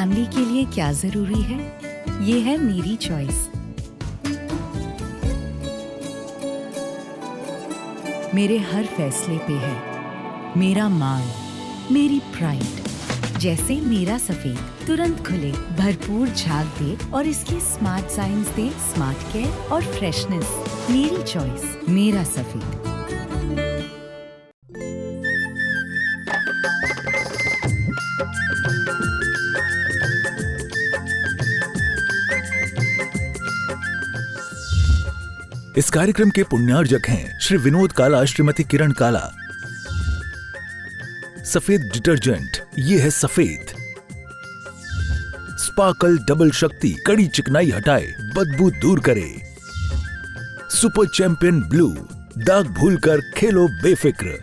Family के लिए क्या जरूरी है, ये है मेरी चॉइस। मेरे हर फैसले पे है मेरा मान, मेरी प्राइड। जैसे मेरा सफेद तुरंत खुले, भरपूर झाग दे और इसकी स्मार्ट साइंस दे स्मार्ट केयर और फ्रेशनेस। मेरी चॉइस, मेरा सफेद। इस कार्यक्रम के पुण्यार्जक हैं श्री विनोद काला, श्रीमती किरण काला। सफेद डिटर्जेंट, ये है सफेद। स्पार्कल डबल शक्ति, कड़ी चिकनाई हटाए, बदबू दूर करे। सुपर चैंपियन ब्लू, दाग भूलकर खेलो बेफिक्र।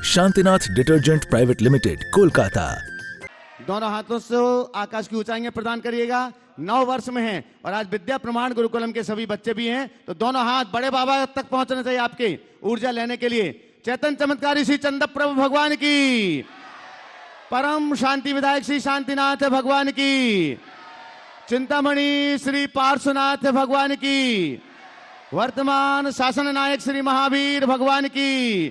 Shantinath detergent private limited, Kolkata. दोनों हाथों से आकाश की ऊंचाइयां प्रदान करिएगा। 9 वर्ष में हैं और आज विद्या प्रमाण गुरुकुलम के सभी बच्चे भी हैं, तो दोनों हाथ बड़े बाबा तक पहुंचने चाहिए आपके ऊर्जा लेने के लिए। चैतन्य चमत्कारी श्री चंद प्रभु भगवान की, परम शांति विधायक श्री शांतिनाथ भगवान की, चिंतामणि श्री पार्श्वनाथ भगवान की, वर्तमान शासन नायक श्री महावीर भगवान की,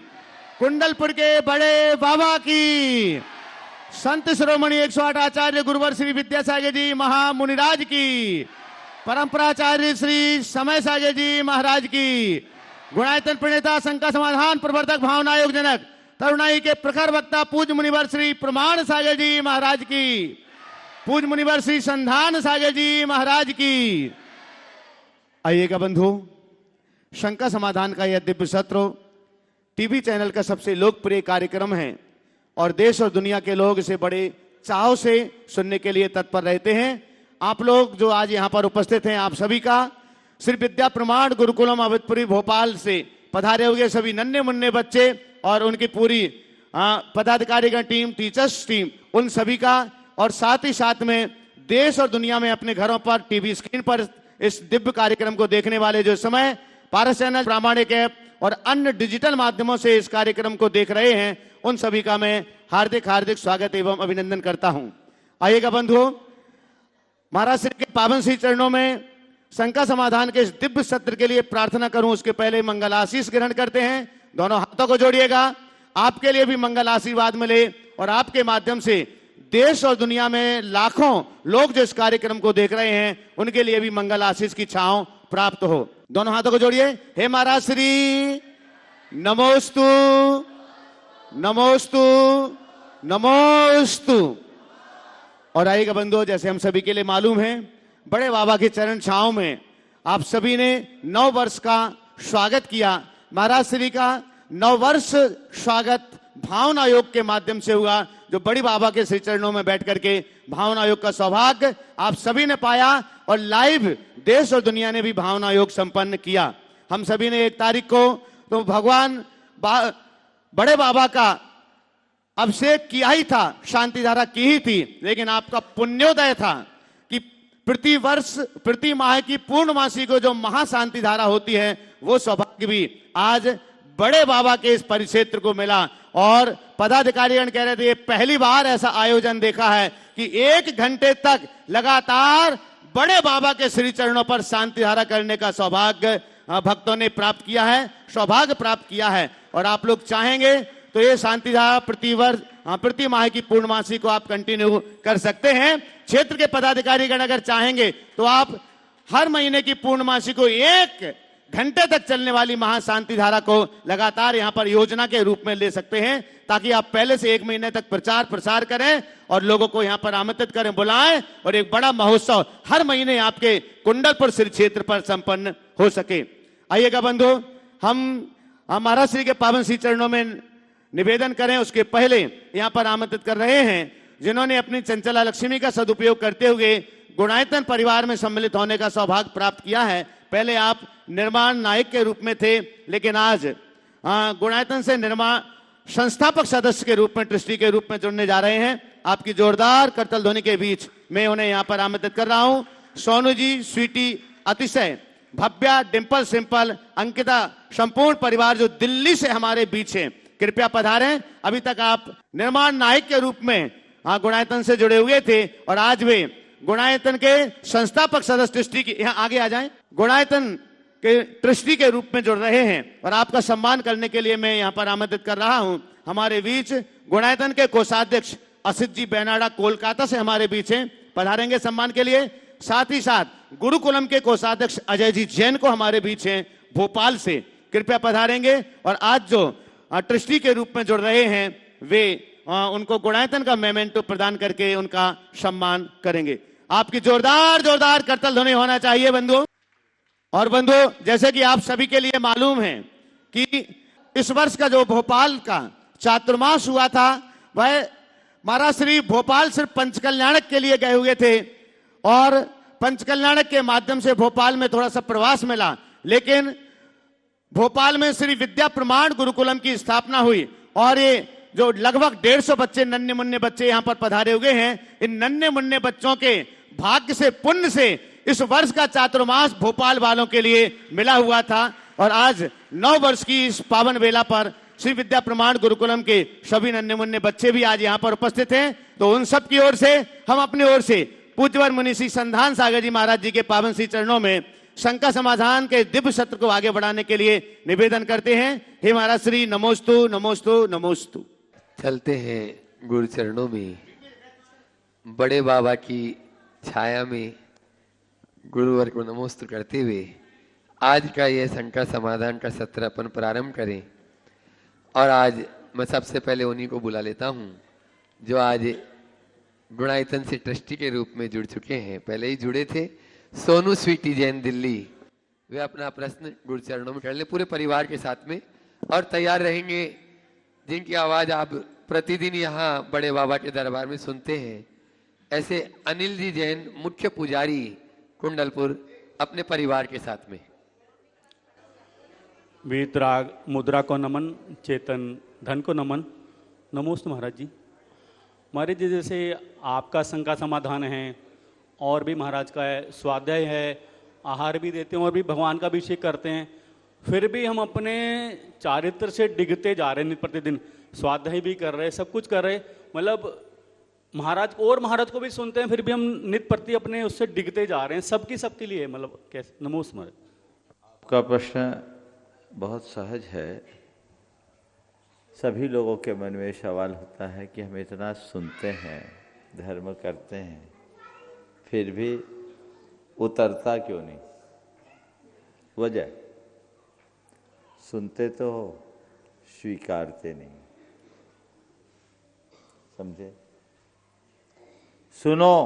कुंडलपुर के बड़े बाबा की, संत शिरोमणि 108 आचार्य गुरुवर श्री विद्यासागर जी महामुनिराज की, परंपराचार्य श्री समय सागर जी महाराज की, गुणायतन प्रणेता शंका समाधान प्रवर्तक भावना योग जनक तरुणाई के प्रखर वक्ता पूज्य मुनिवर श्री प्रमाण सागर जी महाराज की, पूज्य मुनिवर श्री संधान सागर जी महाराज की। आइएगा बंधु, शंका समाधान का यह दिव्य सत्र टीवी चैनल का सबसे लोकप्रिय कार्यक्रम है और देश और दुनिया के लोग इसे बड़े चाव से सुनने के लिए तत्पर रहते हैं। आप लोग जो आज यहाँ पर उपस्थित हैं, आप सभी का श्री विद्या प्रमाण गुरुकुलम अवधपुरी भोपाल से पधारे हुए सभी नन्हे मुन्ने बच्चे और उनकी पूरी पदाधिकारीगण टीम, टीचर्स टीम, उन सभी का, और साथ ही साथ में देश और दुनिया में अपने घरों पर टीवी स्क्रीन पर इस दिव्य कार्यक्रम को देखने वाले जो समय पारस चैनल, प्रामाणिक ऐप और अन्य डिजिटल माध्यमों से इस कार्यक्रम को देख रहे हैं, उन सभी का मैं हार्दिक हार्दिक स्वागत एवं अभिनंदन करता हूं। आइएगा बंधुओं, महाराज श्री के पावन श्री चरणों में शंका समाधान के इस दिव्य सत्र के लिए प्रार्थना करूं, उसके पहले मंगल आशीष ग्रहण करते हैं। दोनों हाथों को जोड़िएगा, आपके लिए भी मंगल आशीर्वाद मिले और आपके माध्यम से देश और दुनिया में लाखों लोग जो इस कार्यक्रम को देख रहे हैं, उनके लिए भी मंगल आशीष की छांव प्राप्त हो। दोनों हाथों को जोड़िए। हे महाराज श्री, नमोस्तु नमोस्तु नमोस्तु। और आइएगा बंधुओं, जैसे हम सभी के लिए मालूम है, बड़े बाबा के चरण छांव में आप सभी ने 9 वर्ष का स्वागत किया। महाराज श्री का 9 वर्ष स्वागत भावना योग के माध्यम से हुआ, जो बड़ी बाबा के श्री चरणों में बैठ करके भावना योग का सौभाग्य आप सभी ने पाया और लाइव देश और दुनिया ने भी भावना योग संपन्न किया। हम सभी ने 1 तारीख को तो भगवान बड़े बाबा का अभिषेक किया ही था, शांति धारा की ही थी, लेकिन आपका पुण्योदय था कि प्रति वर्ष प्रति माह की पूर्णमासी को जो महाशांति धारा होती है, वो सौभाग्य भी आज बड़े बाबा के इस परिक्षेत्र को मिला। और पदाधिकारीगण कह रहे थे, ये पहली बार ऐसा आयोजन देखा है कि 1 घंटे तक लगातार बड़े बाबा के श्री चरणों पर शांति धारा करने का सौभाग्य भक्तों ने प्राप्त किया है, सौभाग्य प्राप्त किया है। और आप लोग चाहेंगे तो ये शांति धारा प्रति माह की पूर्णमासी को आप कंटिन्यू कर सकते हैं। क्षेत्र के पदाधिकारीगण अगर चाहेंगे तो आप हर महीने की पूर्णमासी को 1 घंटे तक चलने वाली महाशांति धारा को लगातार यहाँ पर योजना के रूप में ले सकते हैं, ताकि आप पहले से 1 महीने तक प्रचार प्रसार करें और लोगों को यहाँ पर आमंत्रित करें, बुलाएं, और एक बड़ा महोत्सव हर महीने आपके कुंडलपुर श्री क्षेत्र पर संपन्न हो सके। आइएगा बंधु, हम महाराज श्री के पावन श्री चरणों में निवेदन करें, उसके पहले यहाँ पर आमंत्रित कर रहे हैं जिन्होंने अपनी चंचला लक्ष्मी का सदुपयोग करते हुए गुणायतन परिवार में सम्मिलित होने का सौभाग्य प्राप्त किया है। पहले आप निर्माण नायक के रूप में थे, लेकिन आज गुणायतन से निर्माण संस्थापक सदस्य के रूप में, ट्रस्टी के रूप में जुड़ने जा रहे हैं। आपकी जोरदार करतल ध्वनि के बीच मैं उन्हें यहाँ पर आमंत्रित कर रहा हूँ। सोनू जी, स्वीटी, अतिशय, भव्या, डिंपल, सिंपल, अंकिता, संपूर्ण परिवार जो दिल्ली से हमारे बीच है, कृपया पधारें। अभी तक आप निर्माण नायक के रूप में हाँ गुणायतन से जुड़े हुए थे और आज वे गुणायतन के संस्थापक सदस्य ट्रस्टी की, यहाँ आगे आ जाएं, गुणायतन के ट्रस्टी के रूप में जुड़ रहे हैं और आपका सम्मान करने के लिए मैं यहाँ पर आमंत्रित कर रहा हूं। हमारे बीच गुणायतन के कोषाध्यक्ष असित जी बेनाडा कोलकाता से हमारे बीच हैं, पधारेंगे सम्मान के लिए। साथ ही साथ गुरुकुलम के कोषाध्यक्ष अजय जी जैन को हमारे बीच हैं भोपाल से, कृपया पधारेंगे। और आज जो ट्रस्टी के रूप में जुड़ रहे हैं वे उनको गुणायतन का मेमेंटो प्रदान करके उनका सम्मान करेंगे। आपकी जोरदार जोरदार करतल ध्वनि होना चाहिए बंधुओं। और बंधुओं, जैसे कि आप सभी के लिए मालूम है कि इस वर्ष का जो भोपाल का चातुर्मास हुआ था वह महाराज श्री भोपाल सिर्फ पंचकल्याणक के लिए गए हुए थे और पंचकल्याणक के माध्यम से भोपाल में थोड़ा सा प्रवास मिला, लेकिन भोपाल में श्री विद्या प्रमाण गुरुकुलम की स्थापना हुई और ये जो लगभग 150 बच्चे, नन्हे मुन्ने बच्चे यहाँ पर पधारे हुए हैं, इन नन्हे मुन्ने बच्चों के भाग्य से, पुण्य से इस वर्ष का चातुर्मास भोपाल वालों के लिए मिला हुआ था। और आज 9 वर्ष की इस पावन बेला पर श्री विद्या प्रमाण गुरुकुलम के सभी नन्हे मुन्ने बच्चे भी आज यहाँ पर उपस्थित हैं। तो उन सब की ओर से हम अपनी ओर से पूज्यवर मुनि श्री संधान सागर जी महाराज जी के पावन श्री चरणों में शंका समाधान के दिव्य सत्र को आगे बढ़ाने के लिए निवेदन करते हैं। हे महाराज श्री, नमोस्तु नमोस्तु नमोस्तु। चलते हैं गुरु चरणों में, बड़े बाबा की छाया में गुरुवर को नमोस्तु करते हुए आज का यह शंका समाधान का सत्र अपन प्रारंभ करें। और आज मैं सबसे पहले उन्हीं को बुला लेता हूं जो आज गुणायतन से ट्रस्टी के रूप में जुड़ चुके हैं, पहले ही जुड़े थे। सोनू स्वीटी जैन दिल्ली, वे अपना प्रश्न गुरु चरणों में कर ले पूरे परिवार के साथ में, और तैयार रहेंगे जिनकी आवाज आप प्रतिदिन यहाँ बड़े बाबा के दरबार में सुनते हैं, ऐसे अनिल जी जैन मुख्य पुजारी कुंडलपुर अपने परिवार के साथ में। वीतराग मुद्रा को नमन, चेतन धन को नमन। नमोस्तु महाराज जी। महाराज जी, जैसे आपका शंका समाधान है और भी महाराज का है, स्वाध्याय है, आहार भी देते हैं और भी भगवान का अभिषेक करते हैं, फिर भी हम अपने चारित्र से डिगते जा रहे हैं। प्रतिदिन स्वाध्याय भी कर रहे हैं, सब कुछ कर रहे हैं, मतलब महाराज और महाराज को भी सुनते हैं, फिर भी हम नित्य प्रति अपने उससे डिगते जा रहे हैं। सबके लिए मतलब कैसे? नमोस्तु महाराज। आपका प्रश्न बहुत सहज है। सभी लोगों के मन में सवाल होता है कि हम इतना सुनते हैं, धर्म करते हैं, फिर भी उतरता क्यों नहीं? वजह सुनते तो हो, स्वीकारते नहीं। समझे? सुनो,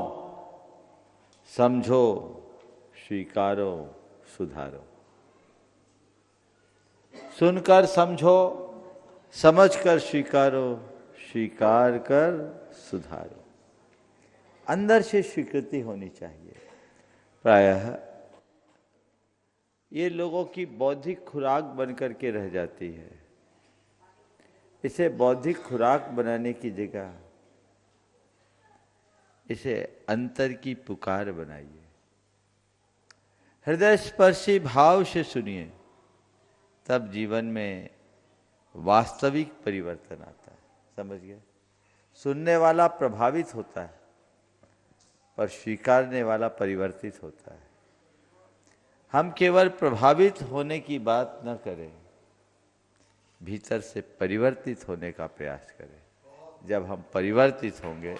समझो, स्वीकारो, सुधारो। सुनकर समझो, समझकर स्वीकारो, स्वीकार कर सुधारो। अंदर से स्वीकृति होनी चाहिए। प्रायः ये लोगों की बौद्धिक खुराक बनकर के रह जाती है। इसे बौद्धिक खुराक बनाने की जगह इसे अंतर की पुकार बनाइए। हृदय स्पर्शी भाव से सुनिए, तब जीवन में वास्तविक परिवर्तन आता है। समझ गए? सुनने वाला प्रभावित होता है और स्वीकारने वाला परिवर्तित होता है। हम केवल प्रभावित होने की बात न करें, भीतर से परिवर्तित होने का प्रयास करें। जब हम परिवर्तित होंगे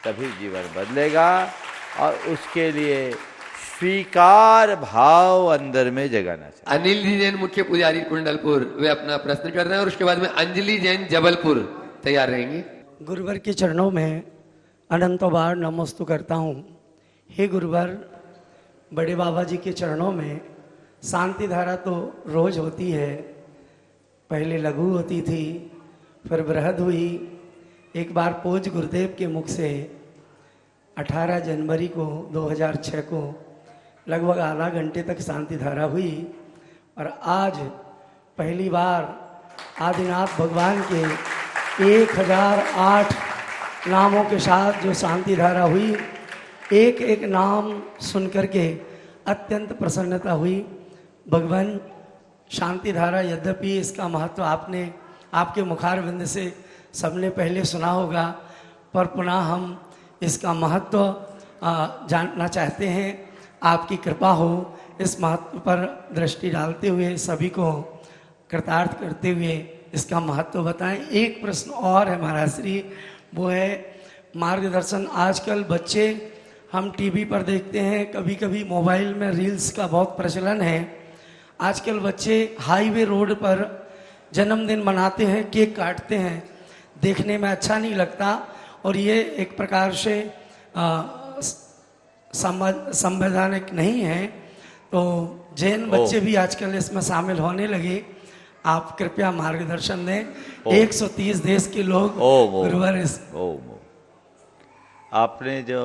तभी जीवन बदलेगा और उसके लिए स्वीकार भाव अंदर में जगाना चाहिए। अनिल जी जैन मुख्य पुजारी कुंडलपुर, वे अपना प्रश्न कर रहे हैं और उसके बाद में अंजलि जैन जबलपुर तैयार रहेंगे। गुरुवर के चरणों में अनंतों बार नमोस्तु करता हूँ। हे गुरुवर, बड़े बाबा जी के चरणों में शांति धारा तो रोज होती है, पहले लघु होती थी, फिर बृहद हुई। एक बार पूज्य गुरुदेव के मुख से 18 जनवरी को 2006 को लगभग आधा घंटे तक शांति धारा हुई और आज पहली बार आदिनाथ भगवान के 1008 नामों के साथ जो शांति धारा हुई, एक एक नाम सुनकर के अत्यंत प्रसन्नता हुई। भगवान शांति धारा, यद्यपि इसका महत्व आपने आपके मुखारविंद से सबने पहले सुना होगा, पर पुनः हम इसका महत्व जानना चाहते हैं। आपकी कृपा हो इस महत्व पर दृष्टि डालते हुए सभी को कृतार्थ करते हुए इसका महत्व बताएं। एक प्रश्न और है महाराज श्री, वो है मार्गदर्शन। आजकल बच्चे हम टीवी पर देखते हैं, कभी कभी मोबाइल में रील्स का बहुत प्रचलन है। आजकल बच्चे हाईवे रोड पर जन्मदिन मनाते हैं, केक काटते हैं, देखने में अच्छा नहीं लगता और ये एक प्रकार से संवैधानिक नहीं है। तो जैन बच्चे भी आजकल इसमें शामिल होने लगे। आप कृपया मार्गदर्शन दें। 130 देश के लोग गुरुवार आपने जो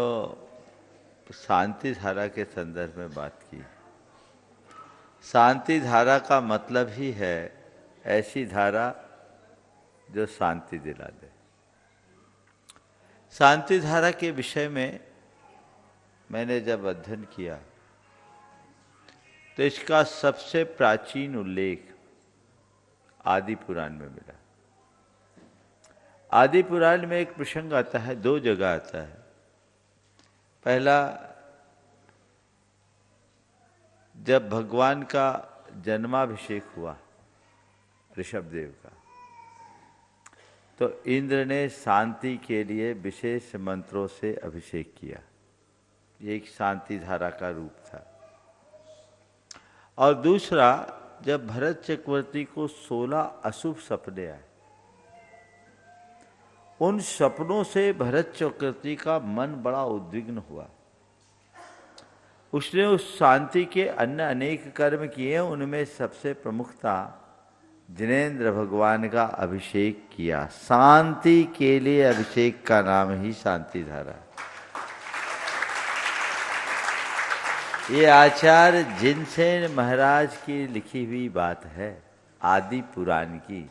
शांति धारा के संदर्भ में बात की, शांति धारा का मतलब ही है ऐसी धारा जो शांति दिला दे। शांति धारा के विषय में मैंने जब अध्ययन किया तो इसका सबसे प्राचीन उल्लेख आदि पुराण में मिला। आदि पुराण में एक प्रसंग आता है, दो जगह आता है। पहला, जब भगवान का जन्माभिषेक हुआ ऋषभदेव का, तो इंद्र ने शांति के लिए विशेष मंत्रों से अभिषेक किया। ये एक शांति धारा का रूप था। और दूसरा, जब भरत चक्रवर्ती को 16 अशुभ सपने आए, उन सपनों से भरत चक्रवर्ती का मन बड़ा उद्विग्न हुआ। उसने उस शांति के अन्य अनेक कर्म किए, उनमें सबसे प्रमुख था जिनेंद्र भगवान का अभिषेक किया। शांति के लिए अभिषेक का नाम ही शांति धारा। ये आचार्य जिनसेन महाराज की लिखी हुई बात है, आदि पुराण की,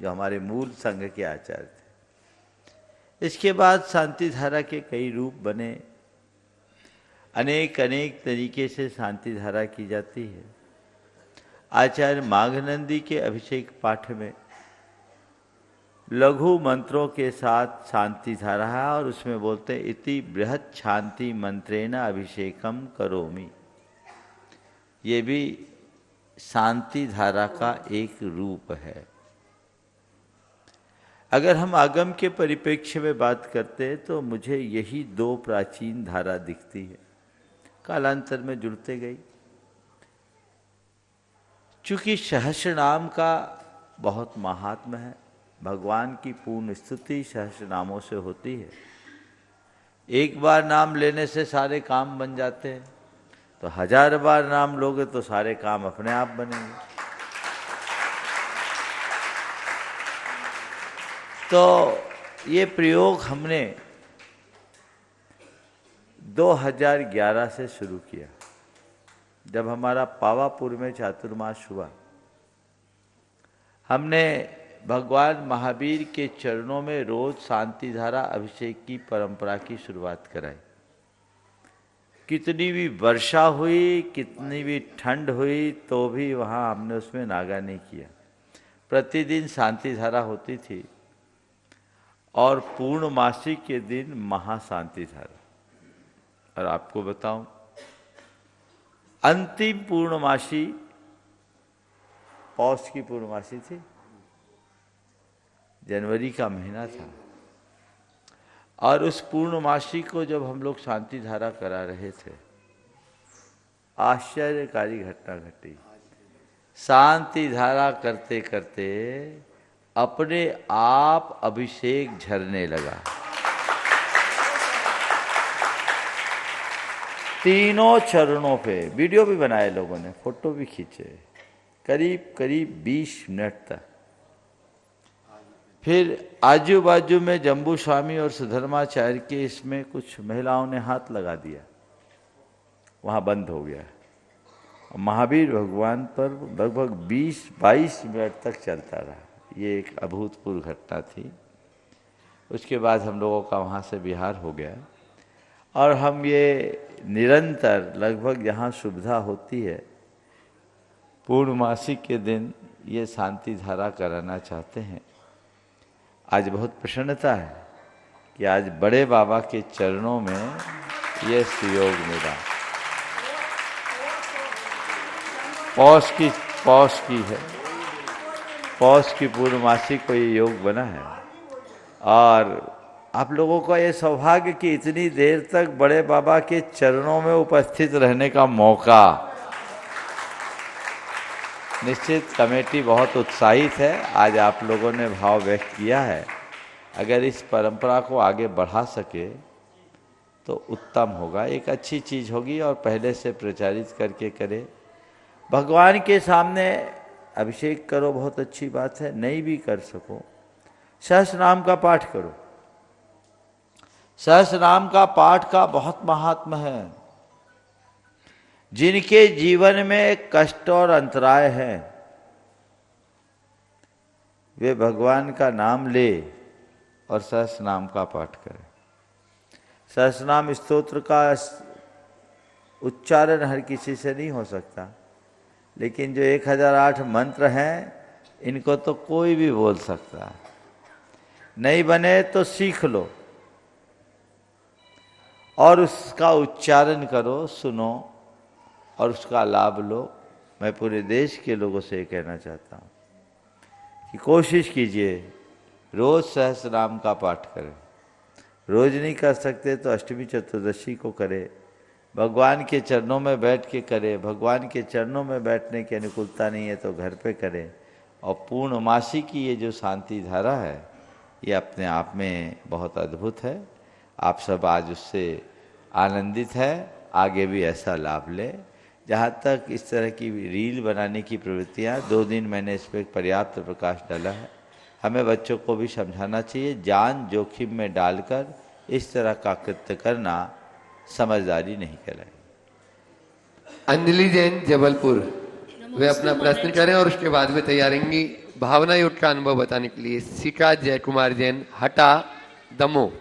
जो हमारे मूल संघ के आचार्य थे। इसके बाद शांति धारा के कई रूप बने, अनेक अनेक तरीके से शांति धारा की जाती है। आचार्य माघनंदी के अभिषेक पाठ में लघु मंत्रों के साथ शांति धारा है और उसमें बोलते इति बृहत शांति मंत्रेण अभिषेकम करोमि। ये भी शांति धारा का एक रूप है। अगर हम आगम के परिप्रेक्ष्य में बात करते हैं तो मुझे यही दो प्राचीन धारा दिखती है, कालांतर में जुड़ते गई। चूंकि सहस्र नाम का बहुत महात्म्य है, भगवान की पूर्ण स्तुति सहस्र नामों से होती है। एक बार नाम लेने से सारे काम बन जाते हैं, तो 1000 बार नाम लोगे तो सारे काम अपने आप बनेंगे। तो ये प्रयोग हमने 2011 से शुरू किया, जब हमारा पावापुर में चातुर्मास हुआ। हमने भगवान महावीर के चरणों में रोज शांति धारा अभिषेक की परंपरा की शुरुआत कराई। कितनी भी वर्षा हुई, कितनी भी ठंड हुई, तो भी वहाँ हमने उसमें नागा नहीं किया। प्रतिदिन शांति धारा होती थी और पूर्णमासी के दिन महाशांति धारा। और आपको बताऊं, अंतिम पूर्णमासी पौष की पूर्णमासी थी, जनवरी का महीना था। और उस पूर्णमासी को जब हम लोग शांति धारा करा रहे थे, आश्चर्यकारी घटना घटी। शांति धारा करते करते अपने आप अभिषेक झरने लगा। तीनों चरणों पे वीडियो भी बनाए लोगों ने, फोटो भी खींचे, करीब करीब 20 मिनट तक। फिर आजू बाजू में जम्बू स्वामी और सुधर्माचार्य के इसमें कुछ महिलाओं ने हाथ लगा दिया, वहाँ बंद हो गया। महावीर भगवान पर लगभग 20-22 मिनट तक चलता रहा। ये एक अभूतपूर्व घटना थी। उसके बाद हम लोगों का वहाँ से विहार हो गया और हम ये निरंतर लगभग जहाँ सुविधा होती है पूर्णमासी के दिन ये शांति धारा कराना चाहते हैं। आज बहुत प्रसन्नता है, कि आज बड़े बाबा के चरणों में ये सुयोग मिला। पौष की पूर्णमासी को ये योग बना है। और आप लोगों का ये सौभाग्य कि इतनी देर तक बड़े बाबा के चरणों में उपस्थित रहने का मौका। निश्चित कमेटी बहुत उत्साहित है, आज आप लोगों ने भाव व्यक्त किया है। अगर इस परंपरा को आगे बढ़ा सके तो उत्तम होगा, एक अच्छी चीज होगी और पहले से प्रचारित करके करे। भगवान के सामने अभिषेक करो, बहुत अच्छी बात है। नहीं भी कर सको, सहस्र नाम का पाठ करो। सहस्र नाम का पाठ का बहुत महात्मा है। जिनके जीवन में कष्ट और अंतराय है वे भगवान का नाम ले और सहस्र नाम का पाठ करें। सहस्र नाम स्तोत्र का उच्चारण हर किसी से नहीं हो सकता, लेकिन जो 1008 मंत्र हैं इनको तो कोई भी बोल सकता है। नहीं बने तो सीख लो और उसका उच्चारण करो, सुनो और उसका लाभ लो। मैं पूरे देश के लोगों से ये कहना चाहता हूँ कि कोशिश कीजिए रोज सहस्र नाम का पाठ करें। रोज नहीं कर सकते तो अष्टमी चतुर्दशी को करें, भगवान के चरणों में बैठ के करें। भगवान के चरणों में बैठने की अनुकूलता नहीं है तो घर पे करें। और पूर्णमासी की ये जो शांति धारा है ये अपने आप में बहुत अद्भुत है। आप सब आज उससे आनंदित है, आगे भी ऐसा लाभ ले। जहाँ तक इस तरह की रील बनाने की प्रवृत्तियाँ, 2 दिन मैंने इस पर पर्याप्त प्रकाश डाला है। हमें बच्चों को भी समझाना चाहिए, जान जोखिम में डालकर इस तरह का कृत्य करना समझदारी नहीं कहलाएगी। अंजलि जैन जबलपुर, वे अपना प्रश्न करें और उसके बाद वे तैयार रहेंगी भावना युक्त का अनुभव बताने के लिए। सिका जय कुमार जैन, हटा, दमो।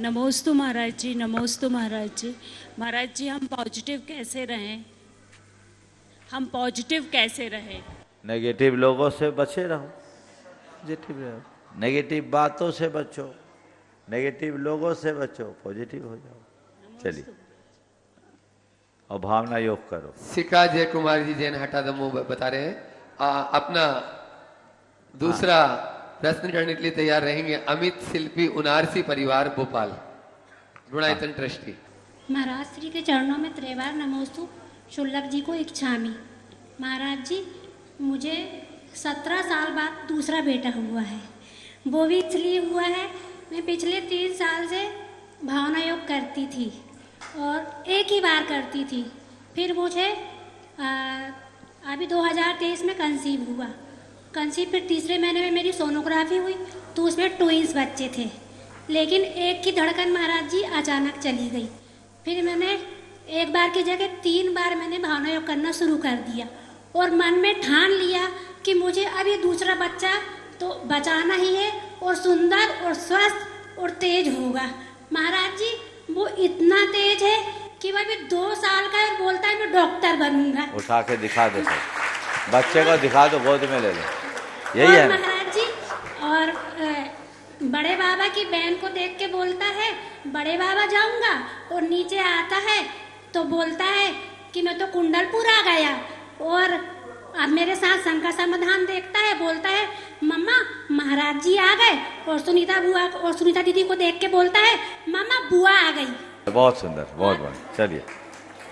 नमोस्तु महाराज जी, नमोस्तु महाराज जी। महाराज जी, हम पॉजिटिव कैसे रहें? हम पॉजिटिव कैसे रहें? नेगेटिव लोगों से बचे रहो, पॉजिटिव रहो। नेगेटिव बातों से बचो, नेगेटिव लोगों से बचो, पॉजिटिव हो जाओ। चलिए, और भावना योग करो। सिका जय कुमार जी जैन, हटा, दमो बता रहे हैं। अपना दूसरा प्रश्न करने के लिए तैयार रहेंगे अमित शिल्पी, उनारसी परिवार, भोपाल, गुणायतन ट्रस्टी। महाराज श्री के चरणों में त्रिवार नमोस्तु। शुल्लक जी को इच्छामी। महाराज जी, मुझे 17 साल बाद दूसरा बेटा हुआ है। वो भी इसलिए हुआ है, मैं पिछले 3 साल से भावना योग करती थी और एक ही बार करती थी। फिर मुझे अभी 2023 में कंसीव हुआ। कंसीव फिर तीसरे महीने में मेरी सोनोग्राफी हुई तो उसमें ट्विंस बच्चे थे, लेकिन एक की धड़कन महाराज जी अचानक चली गई। फिर मैंने एक बार की जगह 3 बार मैंने भावना योग करना शुरू कर दिया और मन में ठान लिया कि मुझे अभी दूसरा बच्चा तो बचाना ही है और सुंदर और स्वस्थ और तेज होगा। महाराज जी, वो इतना तेज है कि वह भी 2 साल का है, बोलता है मैं डॉक्टर बनूंगा। उठा के दिखा दो, बच्चे को दिखा दो, गोद में ले लो, यही है महाराज जी। और बड़े बाबा की बहन को देख के बोलता है बड़े बाबा जाऊंगा, और नीचे आता है तो बोलता है कि मैं तो कुंडलपुर आ गया। और अब मेरे साथ संकट समाधान देखता है, बोलता है मम्मा महाराज जी आ गए। और सुनीता बुआ और सुनीता दीदी को देख के बोलता है मम्मा बुआ आ गई। बहुत सुंदर, बहुत बढ़िया। चलिए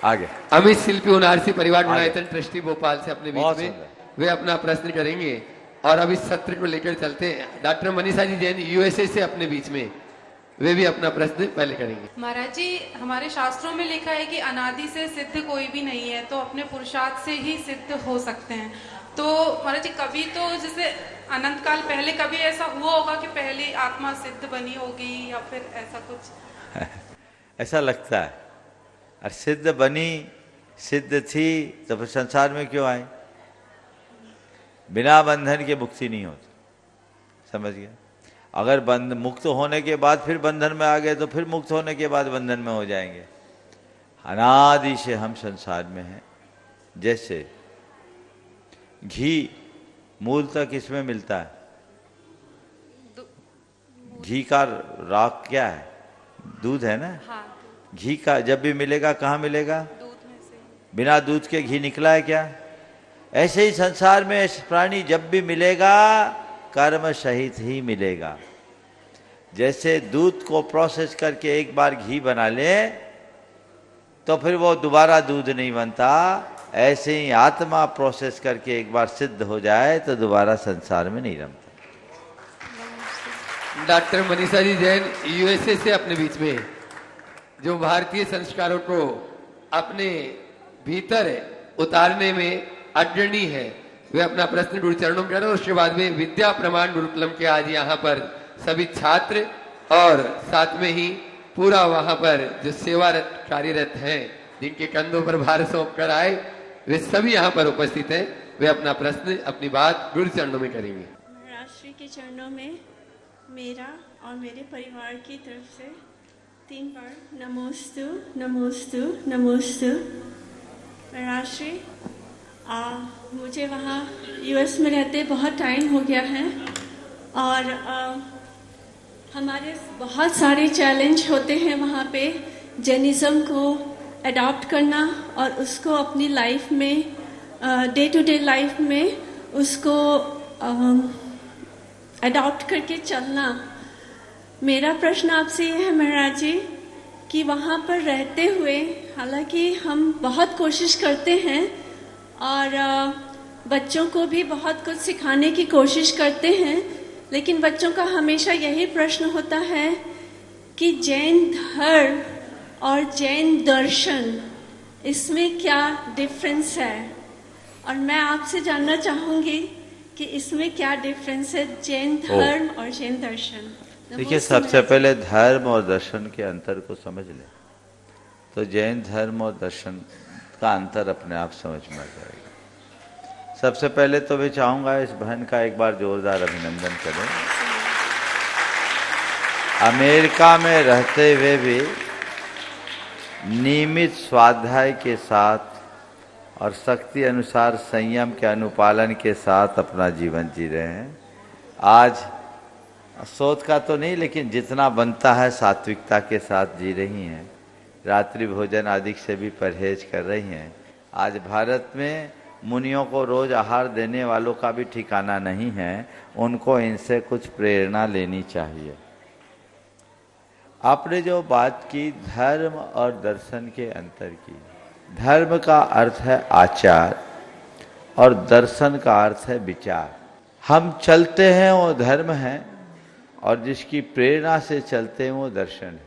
आगे। अमित शिल्पी, उनारसी परिवार, गुणायतन ट्रस्टी, भोपाल से अपने बीच में वे अपना प्रश्न करेंगे। और अब इस सत्र को लेकर चलते हैं डॉक्टर मनीषा जी जैन, यूएसए से अपने बीच में, वे भी अपना प्रश्न पहले करेंगे। महाराज जी, हमारे शास्त्रों में लिखा है कि अनादि से सिद्ध कोई भी नहीं है, तो अपने पुरुषार्थ से ही सिद्ध हो सकते हैं। तो महाराज जी, कभी तो जैसे अनंत काल पहले कभी ऐसा हुआ होगा कि पहले आत्मा सिद्ध बनी होगी या फिर ऐसा कुछ? ऐसा लगता है। और सिद्ध बनी, सिद्ध थी तो फिर संसार में क्यों आए? बिना बंधन के मुक्ति नहीं होती, समझ गया? अगर बंध मुक्त होने के बाद फिर बंधन में आ गए तो फिर मुक्त होने के बाद बंधन में हो जाएंगे। अनादि से हम संसार में हैं। जैसे घी मूलतः किसमें मिलता है? घी का राख क्या है? दूध है ना। हाँ, घी का जब भी मिलेगा कहाँ मिलेगा? दूध में से। बिना दूध के घी निकला है क्या? ऐसे ही संसार में प्राणी जब भी मिलेगा कर्म सहित ही मिलेगा। जैसे दूध को प्रोसेस करके एक बार घी बना ले तो फिर वो दोबारा दूध नहीं बनता, ऐसे ही आत्मा प्रोसेस करके एक बार सिद्ध हो जाए तो दोबारा संसार में नहीं रमता। डॉक्टर मनीषा जी जैन यूएसए से अपने बीच में जो भारतीय संस्कारों को अपने भीतर उतारने में अग्रणी है, वे अपना प्रश्न गुरु चरणों में करें। उसके बाद में विद्या प्रमाण गुरुकुलम के आज यहाँ पर सभी छात्र और साथ में ही पूरा वहां पर जो सेवारत कार्यरत हैं, जिनके कंधों पर भार सौंप कर आए, वे सभी यहाँ पर उपस्थित हैं। वे अपना प्रश्न अपनी बात गुरु चरणों में करेंगे। राष्ट्र के चरणों में मेरा और मेरे परिवार की तरफ से 3 बार नमोस्तु नमोस्तु नमोस्तु। राष्ट्र मुझे वहाँ यूएस में रहते बहुत टाइम हो गया है और हमारे बहुत सारे चैलेंज होते हैं वहाँ पे जैनिज़्म को अडॉप्ट करना और उसको अपनी लाइफ में डे टू डे लाइफ में उसको अडॉप्ट करके चलना। मेरा प्रश्न आपसे ये है महाराज जी कि वहाँ पर रहते हुए हालांकि हम बहुत कोशिश करते हैं और बच्चों को भी बहुत कुछ सिखाने की कोशिश करते हैं, लेकिन बच्चों का हमेशा यही प्रश्न होता है कि जैन धर्म और जैन दर्शन इसमें क्या डिफरेंस है, और मैं आपसे जानना चाहूँगी कि इसमें क्या डिफरेंस है जैन धर्म और जैन दर्शन। देखिए, सबसे पहले धर्म और दर्शन के अंतर को समझ लें तो जैन धर्म और दर्शन का अंतर अपने आप समझ में आ जाएगा। सबसे पहले तो मैं चाहूंगा इस बहन का एक बार जोरदार अभिनंदन करें। अमेरिका में रहते हुए भी नियमित स्वाध्याय के साथ और शक्ति अनुसार संयम के अनुपालन के साथ अपना जीवन जी रहे हैं। आज शोध का तो नहीं, लेकिन जितना बनता है सात्विकता के साथ जी रही हैं। रात्रि भोजन आदि से भी परहेज कर रही हैं। आज भारत में मुनियों को रोज आहार देने वालों का भी ठिकाना नहीं है, उनको इनसे कुछ प्रेरणा लेनी चाहिए। आपने जो बात की धर्म और दर्शन के अंतर की, धर्म का अर्थ है आचार और दर्शन का अर्थ है विचार। हम चलते हैं वो धर्म है और जिसकी प्रेरणा से चलते हैं वो दर्शन है।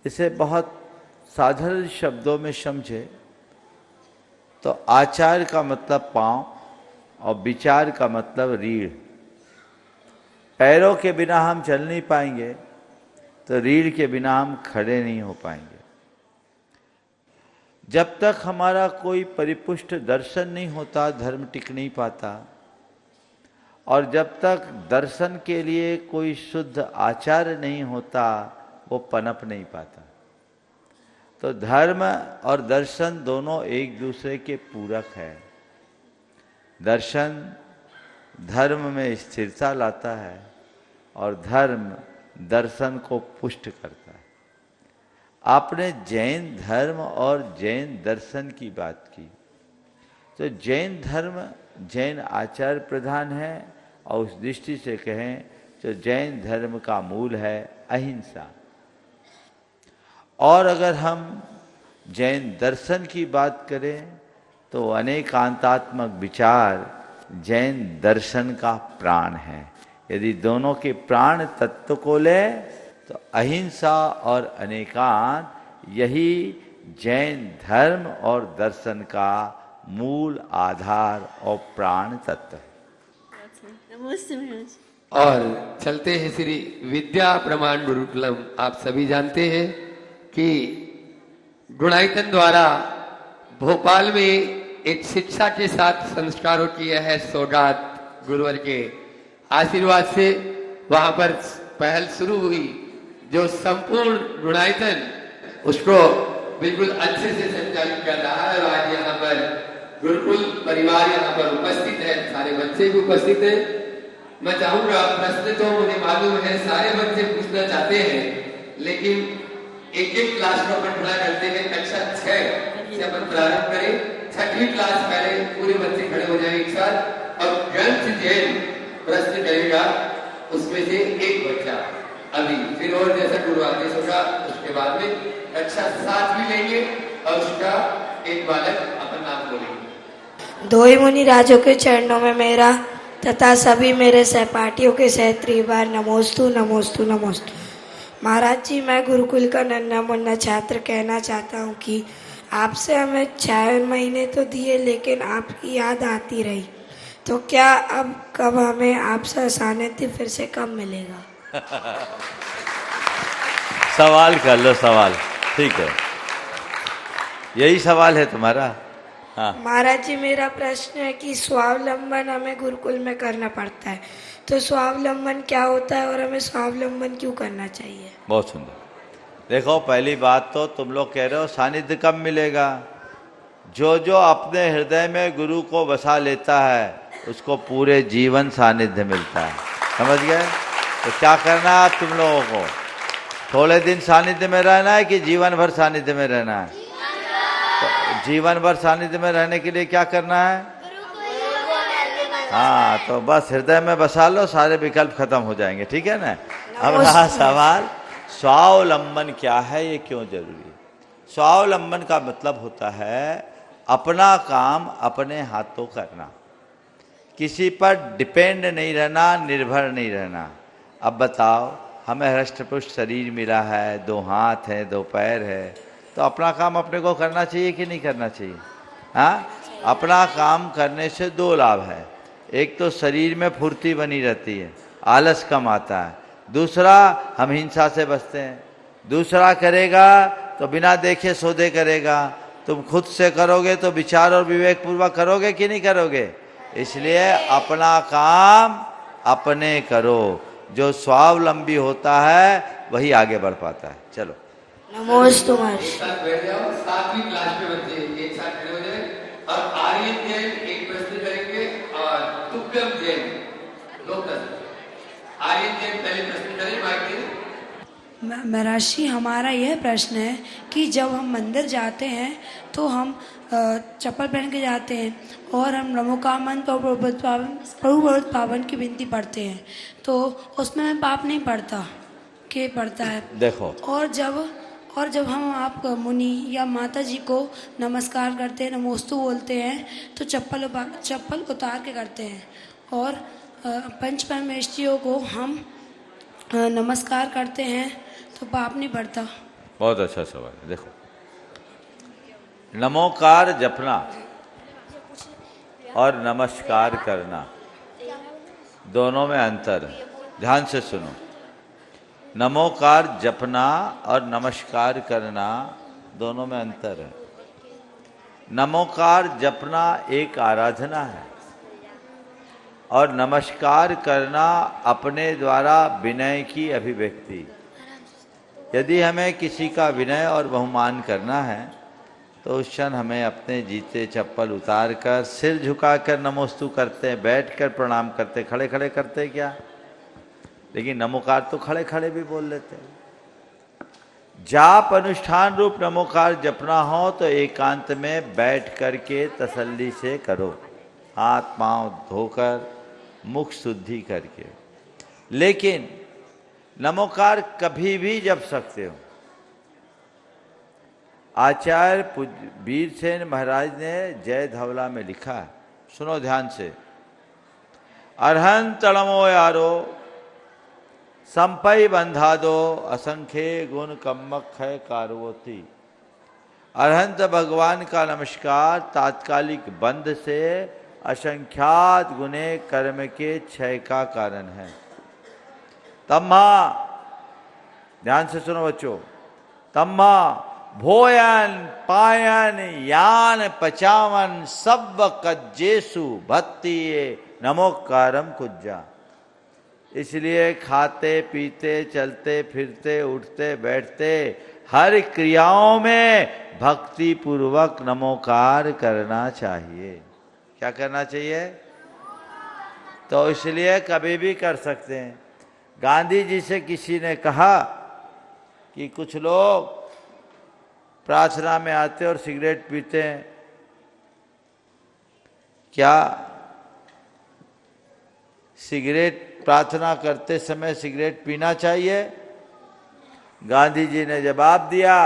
इसे बहुत साधारण शब्दों में समझे तो आचार का मतलब पांव और विचार का मतलब रीढ़। पैरों के बिना हम चल नहीं पाएंगे तो रीढ़ के बिना हम खड़े नहीं हो पाएंगे। जब तक हमारा कोई परिपुष्ट दर्शन नहीं होता धर्म टिक नहीं पाता, और जब तक दर्शन के लिए कोई शुद्ध आचार नहीं होता वो पनप नहीं पाता। तो धर्म और दर्शन दोनों एक दूसरे के पूरक है। दर्शन धर्म में स्थिरता लाता है और धर्म दर्शन को पुष्ट करता है। आपने जैन धर्म और जैन दर्शन की बात की, तो जैन धर्म जैन आचार प्रधान है और उस दृष्टि से कहें तो जैन धर्म का मूल है अहिंसा। और अगर हम जैन दर्शन की बात करें तो अनेकांतात्मक विचार जैन दर्शन का प्राण है। यदि दोनों के प्राण तत्व को ले तो अहिंसा और अनेकांत यही जैन धर्म और दर्शन का मूल आधार और प्राण तत्व है। और चलते हैं श्री विद्या प्रमाण गुरुकुलम। आप सभी जानते हैं कि गुणायतन द्वारा भोपाल में एक शिक्षा के साथ संस्कारों की यह सौगात गुरुवर के आशीर्वाद से वहां पर पहल शुरू हुई। जो संपूर्ण गुणायतन उसको बिल्कुल अच्छे से संचालित कर रहा है। और आज यहाँ पर गुरुकुल परिवार यहाँ पर उपस्थित है, सारे बच्चे भी उपस्थित हैं। मैं चाहूंगा, प्रश्न तो मुझे मालूम है सारे बच्चे पूछना चाहते हैं, लेकिन एक एक क्लास को अपन खड़ा करते हैं। कक्षा 6 से अपन प्रारंभ करें। 6वीं क्लास पहले पूरे बच्चे खड़े हो जाएं एक साथ, और ग्रंथ जैन प्रश्न करेगा, उसमें से एक बच्चा अभी, फिर और जैसा गुरु आदेश होगा उसके बाद में कक्षा 7 भी लेंगे और उसका एक बालक अपन नाम बोलेंगे। दो ही मुनि राजों के चरणों में मेरा तथा सभी मेरे सहपाठियों के सहस्त्री बार नमोस्तु नमोस्तु नमोस्तु। महाराज जी, मैं गुरुकुल का नन्हा मुन्ना छात्र कहना चाहता हूँ कि आपसे हमें 6 महीने तो दिए, लेकिन आपकी याद आती रही, तो क्या अब कब हमें आपसे सानिध्य फिर से कब मिलेगा? सवाल कर लो, सवाल ठीक है, यही सवाल है तुम्हारा। हाँ महाराज जी, मेरा प्रश्न है कि स्वावलंबन हमें गुरुकुल में करना पड़ता है, तो स्वावलंबन क्या होता है और हमें स्वावलंबन क्यों करना चाहिए? बहुत सुंदर। देखो, पहली बात तो तुम लोग कह रहे हो सानिध्य कब मिलेगा। जो जो अपने हृदय में गुरु को बसा लेता है उसको पूरे जीवन सानिध्य मिलता है, समझ गए? तो क्या करना है तुम लोगों को? थोड़े दिन सानिध्य में रहना है कि जीवन भर सानिध्य में रहना है? तो जीवन भर सानिध्य में रहने के लिए क्या करना है? हाँ, तो बस हृदय में बसा लो, सारे विकल्प खत्म हो जाएंगे, ठीक है ना। अब रहा सवाल, स्वावलंबन क्या है, ये क्यों जरूरी है? स्वावलंबन का मतलब होता है अपना काम अपने हाथों करना, किसी पर डिपेंड नहीं रहना, निर्भर नहीं रहना। अब बताओ, हमें हृष्टपुष्ट शरीर मिला है, 2 हाथ हैं, 2 पैर है, तो अपना काम अपने को करना चाहिए कि नहीं करना चाहिए? हाँ, अपना काम करने से 2 लाभ है। एक तो शरीर में फुर्ती बनी रहती है, आलस कम आता है। दूसरा, हम हिंसा से बचते हैं। दूसरा करेगा तो बिना देखे सौदे करेगा। तुम खुद से करोगे तो विचार और विवेक पूर्वक करोगे कि नहीं करोगे? इसलिए अपना काम अपने करो। जो स्वावलंबी होता है वही आगे बढ़ पाता है। चलो, नमोस्तु। एक साथ बैठ जाओ, 7वीं क्लास में बच्चे एक साथ खड़े हो जाए, और आर्यन जैन एक प्रश्न करेंगे और तुक्कम जैन 2 प्रश्न। आर्यन जैन पहले प्रश्न करें, माइक दे। महर्षि, हमारा यह प्रश्न है कि जब हम मंदिर जाते हैं तो हम चप्पल पहन के जाते हैं और हम नमोकामंत और प्रभु पावन की विनती पढ़ते हैं, तो उसमें मैं पाप नहीं पड़ता के पड़ता है? देखो, और जब हम आप मुनि या माता जी को नमस्कार करते हैं, नमोस्तु बोलते हैं, तो चप्पल उतार के करते हैं, और पंच परमेष्ठियों को हम नमस्कार करते हैं, तो पाप नहीं पड़ता? बहुत अच्छा सवाल है। देखो, नमोकार जपना और नमस्कार करना दोनों में अंतर है। ध्यान से सुनो, नमोकार जपना और नमस्कार करना दोनों में अंतर है। नमोकार जपना एक आराधना है और नमस्कार करना अपने द्वारा विनय की अभिव्यक्ति। यदि हमें किसी का विनय और बहुमान करना है तो उस क्षण हमें अपने जीते चप्पल उतार कर, सिर झुकाकर नमोस्तु करते हैं, बैठकर प्रणाम करते, खड़े खड़े करते क्या? लेकिन नमोकार तो खड़े खड़े भी बोल लेते हैं। जाप अनुष्ठान रूप नमोकार जपना हो तो एकांत में बैठ करके तसल्ली से करो, हाथ पांव धोकर, मुख शुद्धि करके। लेकिन नमोकार कभी भी जप सकते हो। आचार्य वीरसेन महाराज ने जय धवला में लिखा है, सुनो ध्यान से। अरहंत तड़मो यारो संपई बंधा दो, असंख्य गुण कम्मक है कारवोती। अरहंत भगवान का नमस्कार तात्कालिक बंध से असंख्यात गुणे कर्म के क्षय का कारण है। तम्मा, ध्यान से सुनो बच्चों, तम्मा भोयन पायन यान पचावन सब कज्जेसु भक्ति नमोकारम कुज्जा। इसलिए खाते पीते चलते फिरते उठते बैठते हर क्रियाओं में भक्ति पूर्वक नमोकार करना चाहिए। क्या करना चाहिए? तो इसलिए कभी भी कर सकते हैं। गांधी जी से किसी ने कहा कि कुछ लोग प्रार्थना में आते और सिगरेट पीते हैं, क्या सिगरेट प्रार्थना करते समय सिगरेट पीना चाहिए? गांधी जी ने जवाब दिया,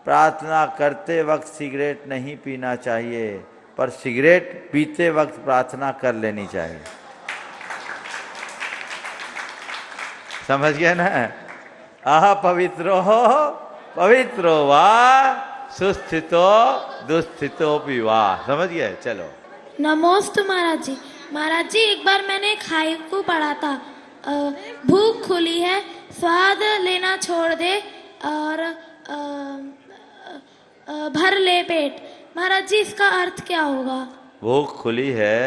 प्रार्थना करते वक्त सिगरेट नहीं पीना चाहिए, पर सिगरेट पीते वक्त प्रार्थना कर लेनी चाहिए। समझ गए ना? आह पवित्रो वा सुस्थितो दुस्थितो भी वाह। समझ गए? चलो। नमोस्तु महाराज जी। महाराज जी, एक बार मैंने एक हाइकू पढ़ा था, भूख खुली है स्वाद लेना छोड़ दे और भर ले पेट। महाराज जी, इसका अर्थ क्या होगा? भूख खुली है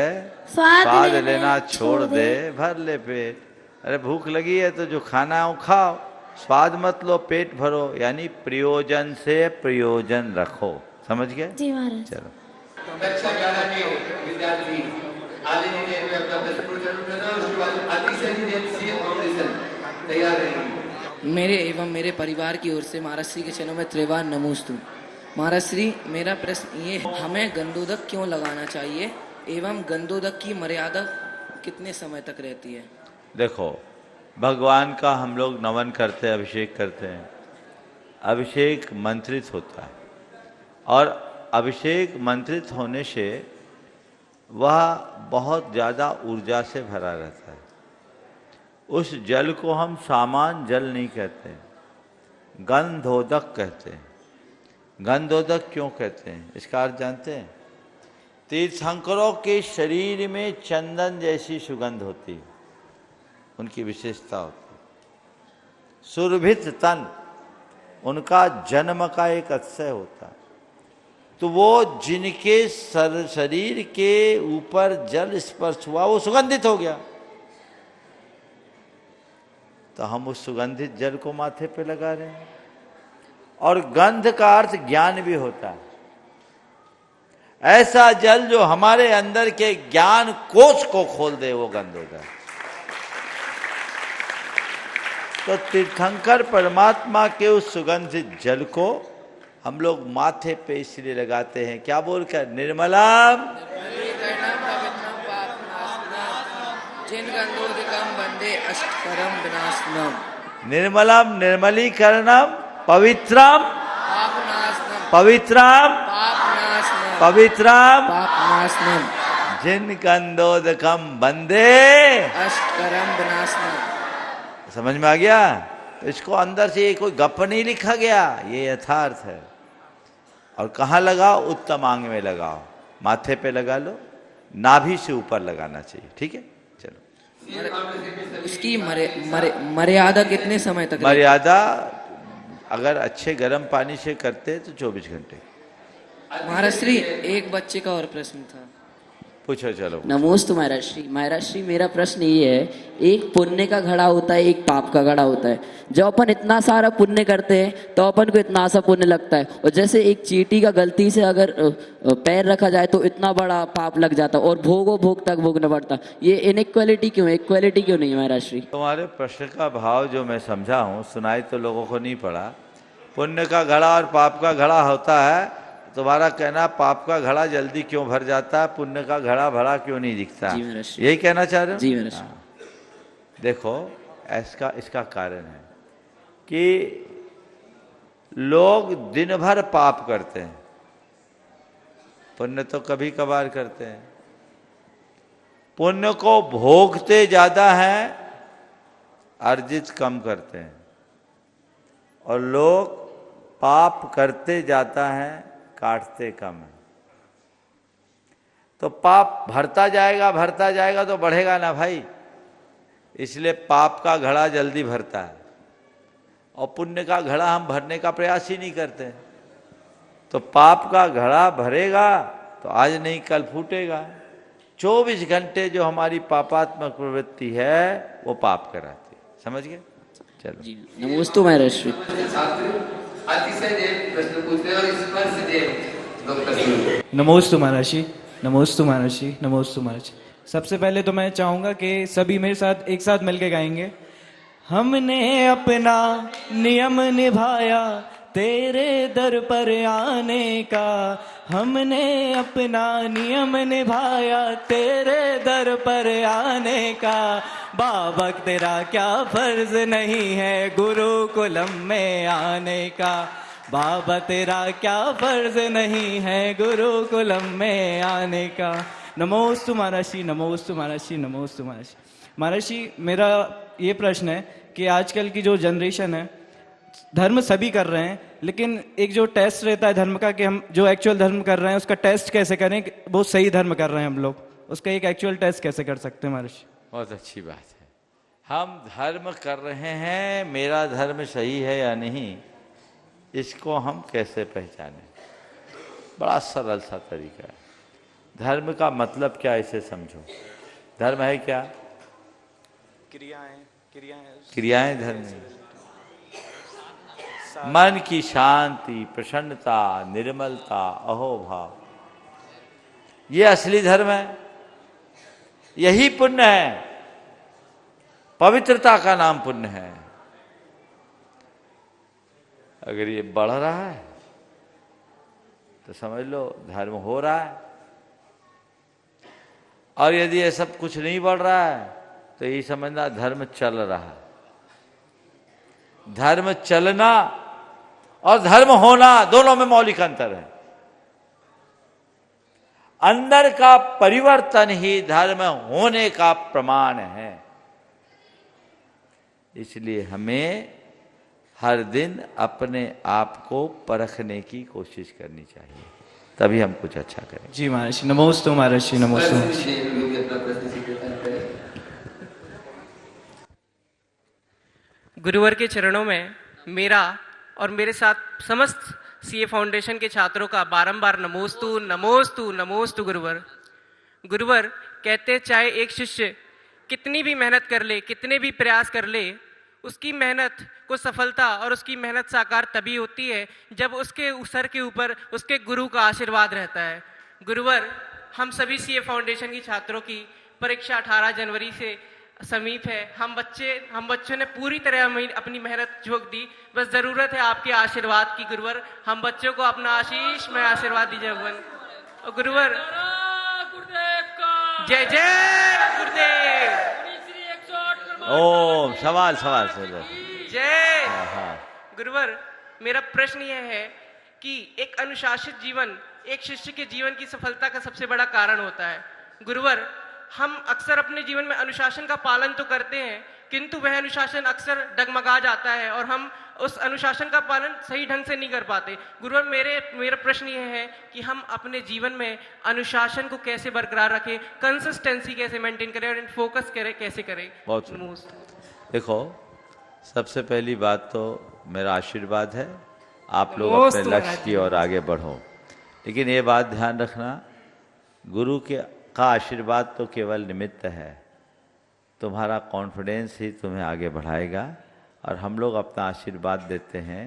स्वाद लेना छोड़ दे भर ले पेट। अरे भूख लगी है तो जो खाना हो खाओ, स्वाद मत लो, पेट भरो, यानी प्रयोजन से प्रयोजन रखो। समझ गए? जी महाराज। चलो। विद्यार्थी आधे देर में अपना प्रश्न पूछ करना, उसके बाद अतिशय देर से ऑपरेशन तैयार रहेंगे। मेरे एवं मेरे परिवार की ओर से महाराज श्री के चरणों में त्रिवार नमोस्तु। महाराज श्री, मेरा प्रश्न ये है, हमें गंधोदक क्यों लगाना चाहिए एवं गंधोदक की मर्यादा कितने समय तक रहती है? देखो, भगवान का हम लोग नमन करते हैं, अभिषेक करते हैं। अभिषेक मंत्रित होता है और अभिषेक मंत्रित होने से वह बहुत ज़्यादा ऊर्जा से भरा रहता है। उस जल को हम सामान्य जल नहीं कहते, गंधोदक कहते हैं। गंधोदक क्यों कहते हैं, इसका अर्थ जानते हैं? तीर्थंकरों के शरीर में चंदन जैसी सुगंध होती है, उनकी विशेषता होती है। सुरभित तन उनका जन्म का एक अतिशय होता है। तो वो जिनके शरीर के ऊपर जल स्पर्श हुआ वो सुगंधित हो गया, तो हम उस सुगंधित जल को माथे पे लगा रहे हैं। और गंध का अर्थ ज्ञान भी होता है। ऐसा जल जो हमारे अंदर के ज्ञान कोष को खोल दे, वो गंध होता है। तो तीर्थंकर परमात्मा के उस सुगंधित जल को हम लोग माथे पे इसलिए लगाते हैं, क्या बोलकर? निर्मलम निर्मलम निर्मलीकरणम पवित्रम पवित्रम पवित्रम जिन गंधोदकम वंदे अष्टकरम विनाशनम। समझ में आ गया? तो इसको अंदर से कोई गप नहीं लिखा गया, ये यथार्थ है। और कहाँ लगाओ? उत्तमांग में लगाओ, माथे पे लगा लो, नाभि से ऊपर लगाना चाहिए। ठीक है? चलो। इसकी मर्यादा कितने समय तक? मर्यादा अगर अच्छे गर्म पानी से करते तो 24 घंटे। महाराज श्री, एक बच्चे का और प्रश्न था, पूछो। चलो। नमोस्तु महाराज श्री। महाराज श्री, मेरा प्रश्न ये है, एक पुण्य का घड़ा होता है, एक पाप का घड़ा होता है। जब अपन इतना सारा पुण्य करते हैं तो अपन को इतना सा पुण्य लगता है, और जैसे एक चींटी का गलती से अगर पैर रखा जाए तो इतना बड़ा पाप लग जाता है और भोग तक भोगना पड़ता। ये इनइक्वालिटी क्यों है, इक्वालिटी क्यों नहीं है महाराज श्री? तुम्हारे प्रश्न का भाव जो मैं समझा हूँ, सुनाई तो लोगों को नहीं पड़ा। पुण्य का घड़ा और पाप का घड़ा होता है। तुम्हारा कहना पाप का घड़ा जल्दी क्यों भर जाता है, पुण्य का घड़ा भरा क्यों नहीं दिखता, यही कहना चाह रहे हो? जी महाराज। देखो, इसका कारण है कि लोग दिन भर पाप करते हैं, पुण्य तो कभी कभार करते हैं। पुण्य को भोगते ज्यादा हैं, अर्जित कम करते हैं। और लोग पाप करते जाता है, काटते कम है। तो पाप भरता जाएगा तो बढ़ेगा ना भाई। इसलिए पाप का घड़ा जल्दी भरता है और पुण्य का घड़ा हम भरने का प्रयास ही नहीं करते। तो पाप का घड़ा भरेगा तो आज नहीं कल फूटेगा। 24 घंटे जो हमारी पापात्मक प्रवृत्ति है वो पाप कराती है। समझ गए? चलो। नमोस्तु महाराज श्री। अतिशय देव प्रश्न पूछते हैं और स्पर्श देव दो प्रश्न। नमोस्तु महाराज जी। नमोस्तु महाराज जी। नमोस्तु महाराज। सबसे पहले तो मैं चाहूंगा कि सभी मेरे साथ एक साथ मिलके गाएंगे। हमने अपना नियम निभाया तेरे दर पर आने का, हमने अपना नियम निभाया तेरे दर पर आने का। बाबा तेरा क्या फर्ज नहीं है गुरुकुलम में आने का, बाबा तेरा क्या फर्ज नहीं है गुरुकुलम में आने का। नमोस्तु महर्षि, नमोस्तु महर्षि, नमोस्तु महर्षि। महर्षि, मेरा ये प्रश्न है कि आजकल की जो जनरेशन है, धर्म सभी कर रहे हैं, लेकिन एक जो टेस्ट रहता है धर्म का कि हम जो एक्चुअल धर्म कर रहे हैं उसका टेस्ट कैसे करें कि वो सही धर्म कर रहे हैं हम लोग, उसका एक एक्चुअल टेस्ट कैसे कर सकते हैं महर्षि? बहुत अच्छी बात है। हम धर्म कर रहे हैं, मेरा धर्म सही है या नहीं, इसको हम कैसे पहचानें? बड़ा सरल सा तरीका है। धर्म का मतलब क्या, इसे समझो। धर्म है क्या? क्रियाएं धर्म है। मन की शांति, प्रसन्नता, निर्मलता, अहोभाव, ये असली धर्म है। यही पुण्य है, पवित्रता का नाम पुण्य है। अगर ये बढ़ रहा है तो समझ लो धर्म हो रहा है, और यदि ये सब कुछ नहीं बढ़ रहा है तो ये समझना धर्म चल रहा है। धर्म चलना और धर्म होना दोनों में मौलिक अंतर है। अंदर का परिवर्तन ही धर्म होने का प्रमाण है। इसलिए हमें हर दिन अपने आप को परखने की कोशिश करनी चाहिए, तभी हम कुछ अच्छा करें। जी महर्षि, नमोस्तु महर्षि, नमोस्तु। गुरुवर के चरणों में मेरा और मेरे साथ समस्त सीए फाउंडेशन के छात्रों का बारंबार नमोस्तु नमोस्तु नमोस्तु। गुरुवर, गुरुवर कहते चाहे एक शिष्य कितनी भी मेहनत कर ले, कितने भी प्रयास कर ले, उसकी मेहनत को सफलता और उसकी मेहनत साकार तभी होती है जब उसके सर के ऊपर उसके गुरु का आशीर्वाद रहता है। गुरुवर, हम सभी सीए फाउंडेशन की छात्रों की परीक्षा 18 जनवरी से समीप है। हम बच्चों ने पूरी तरह अपनी मेहनत झोंक दी, बस जरूरत है आपके आशीर्वाद की। गुरुवर, हम बच्चों को अपना आशीष में आशीर्वाद दीजिए भगवान। और गुरुवर, जय जय गुरुदेव। ओम सवाल जय। गुरुवर, मेरा प्रश्न यह है कि एक अनुशासित जीवन एक शिष्य के जीवन की सफलता का सबसे बड़ा कारण होता है। गुरुवर, हम अक्सर अपने जीवन में अनुशासन का पालन तो करते हैं, किंतु वह अनुशासन अक्सर डगमगा जाता है और हम उस अनुशासन का पालन सही ढंग से नहीं कर पाते। गुरुवर, मेरा प्रश्न यह है कि हम अपने जीवन में अनुशासन को कैसे बरकरार रखें, कंसिस्टेंसी कैसे मेंटेन करें और फोकस करें कैसे करें? बहुत देखो, सबसे पहली बात तो मेरा आशीर्वाद है, आप लोग अपने लक्ष्य की ओर आगे बढ़ो। लेकिन ये बात ध्यान रखना, गुरु का आशीर्वाद तो केवल निमित्त है, तुम्हारा कॉन्फिडेंस ही तुम्हें आगे बढ़ाएगा। और हम लोग अपना आशीर्वाद देते हैं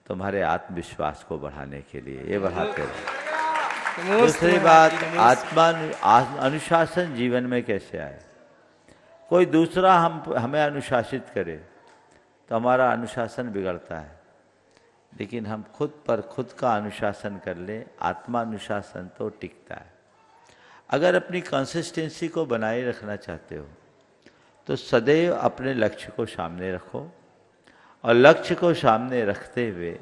तुम्हारे आत्मविश्वास को बढ़ाने के लिए, ये बढ़ाते रहो। दूसरी बात, अनुशासन जीवन में कैसे आए? कोई दूसरा हमें अनुशासित करे तो हमारा अनुशासन बिगड़ता है, लेकिन हम खुद पर खुद का अनुशासन कर ले, आत्मानुशासन तो टिकता है। अगर अपनी कंसिस्टेंसी को बनाए रखना चाहते हो तो सदैव अपने लक्ष्य को सामने रखो, और लक्ष्य को सामने रखते हुए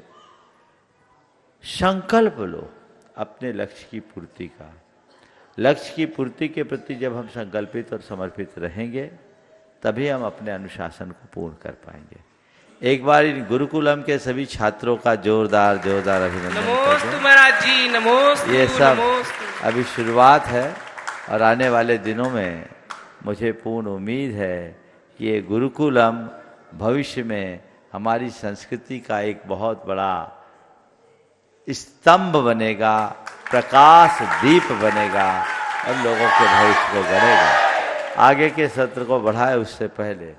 संकल्प लो अपने लक्ष्य की पूर्ति का। लक्ष्य की पूर्ति के प्रति जब हम संकल्पित और समर्पित रहेंगे तभी हम अपने अनुशासन को पूर्ण कर पाएंगे। एक बार इन गुरुकुलम के सभी छात्रों का जोरदार अभिनंदन नमोस्तु महाराज जी, नमोस्तु। ये सब अभी शुरुआत है और आने वाले दिनों में मुझे पूर्ण उम्मीद है कि ये गुरुकुलम भविष्य में हमारी संस्कृति का एक बहुत बड़ा स्तंभ बनेगा, प्रकाश दीप बनेगा और लोगों के भविष्य को गढ़ेगा। आगे के सत्र को बढ़ाए उससे पहले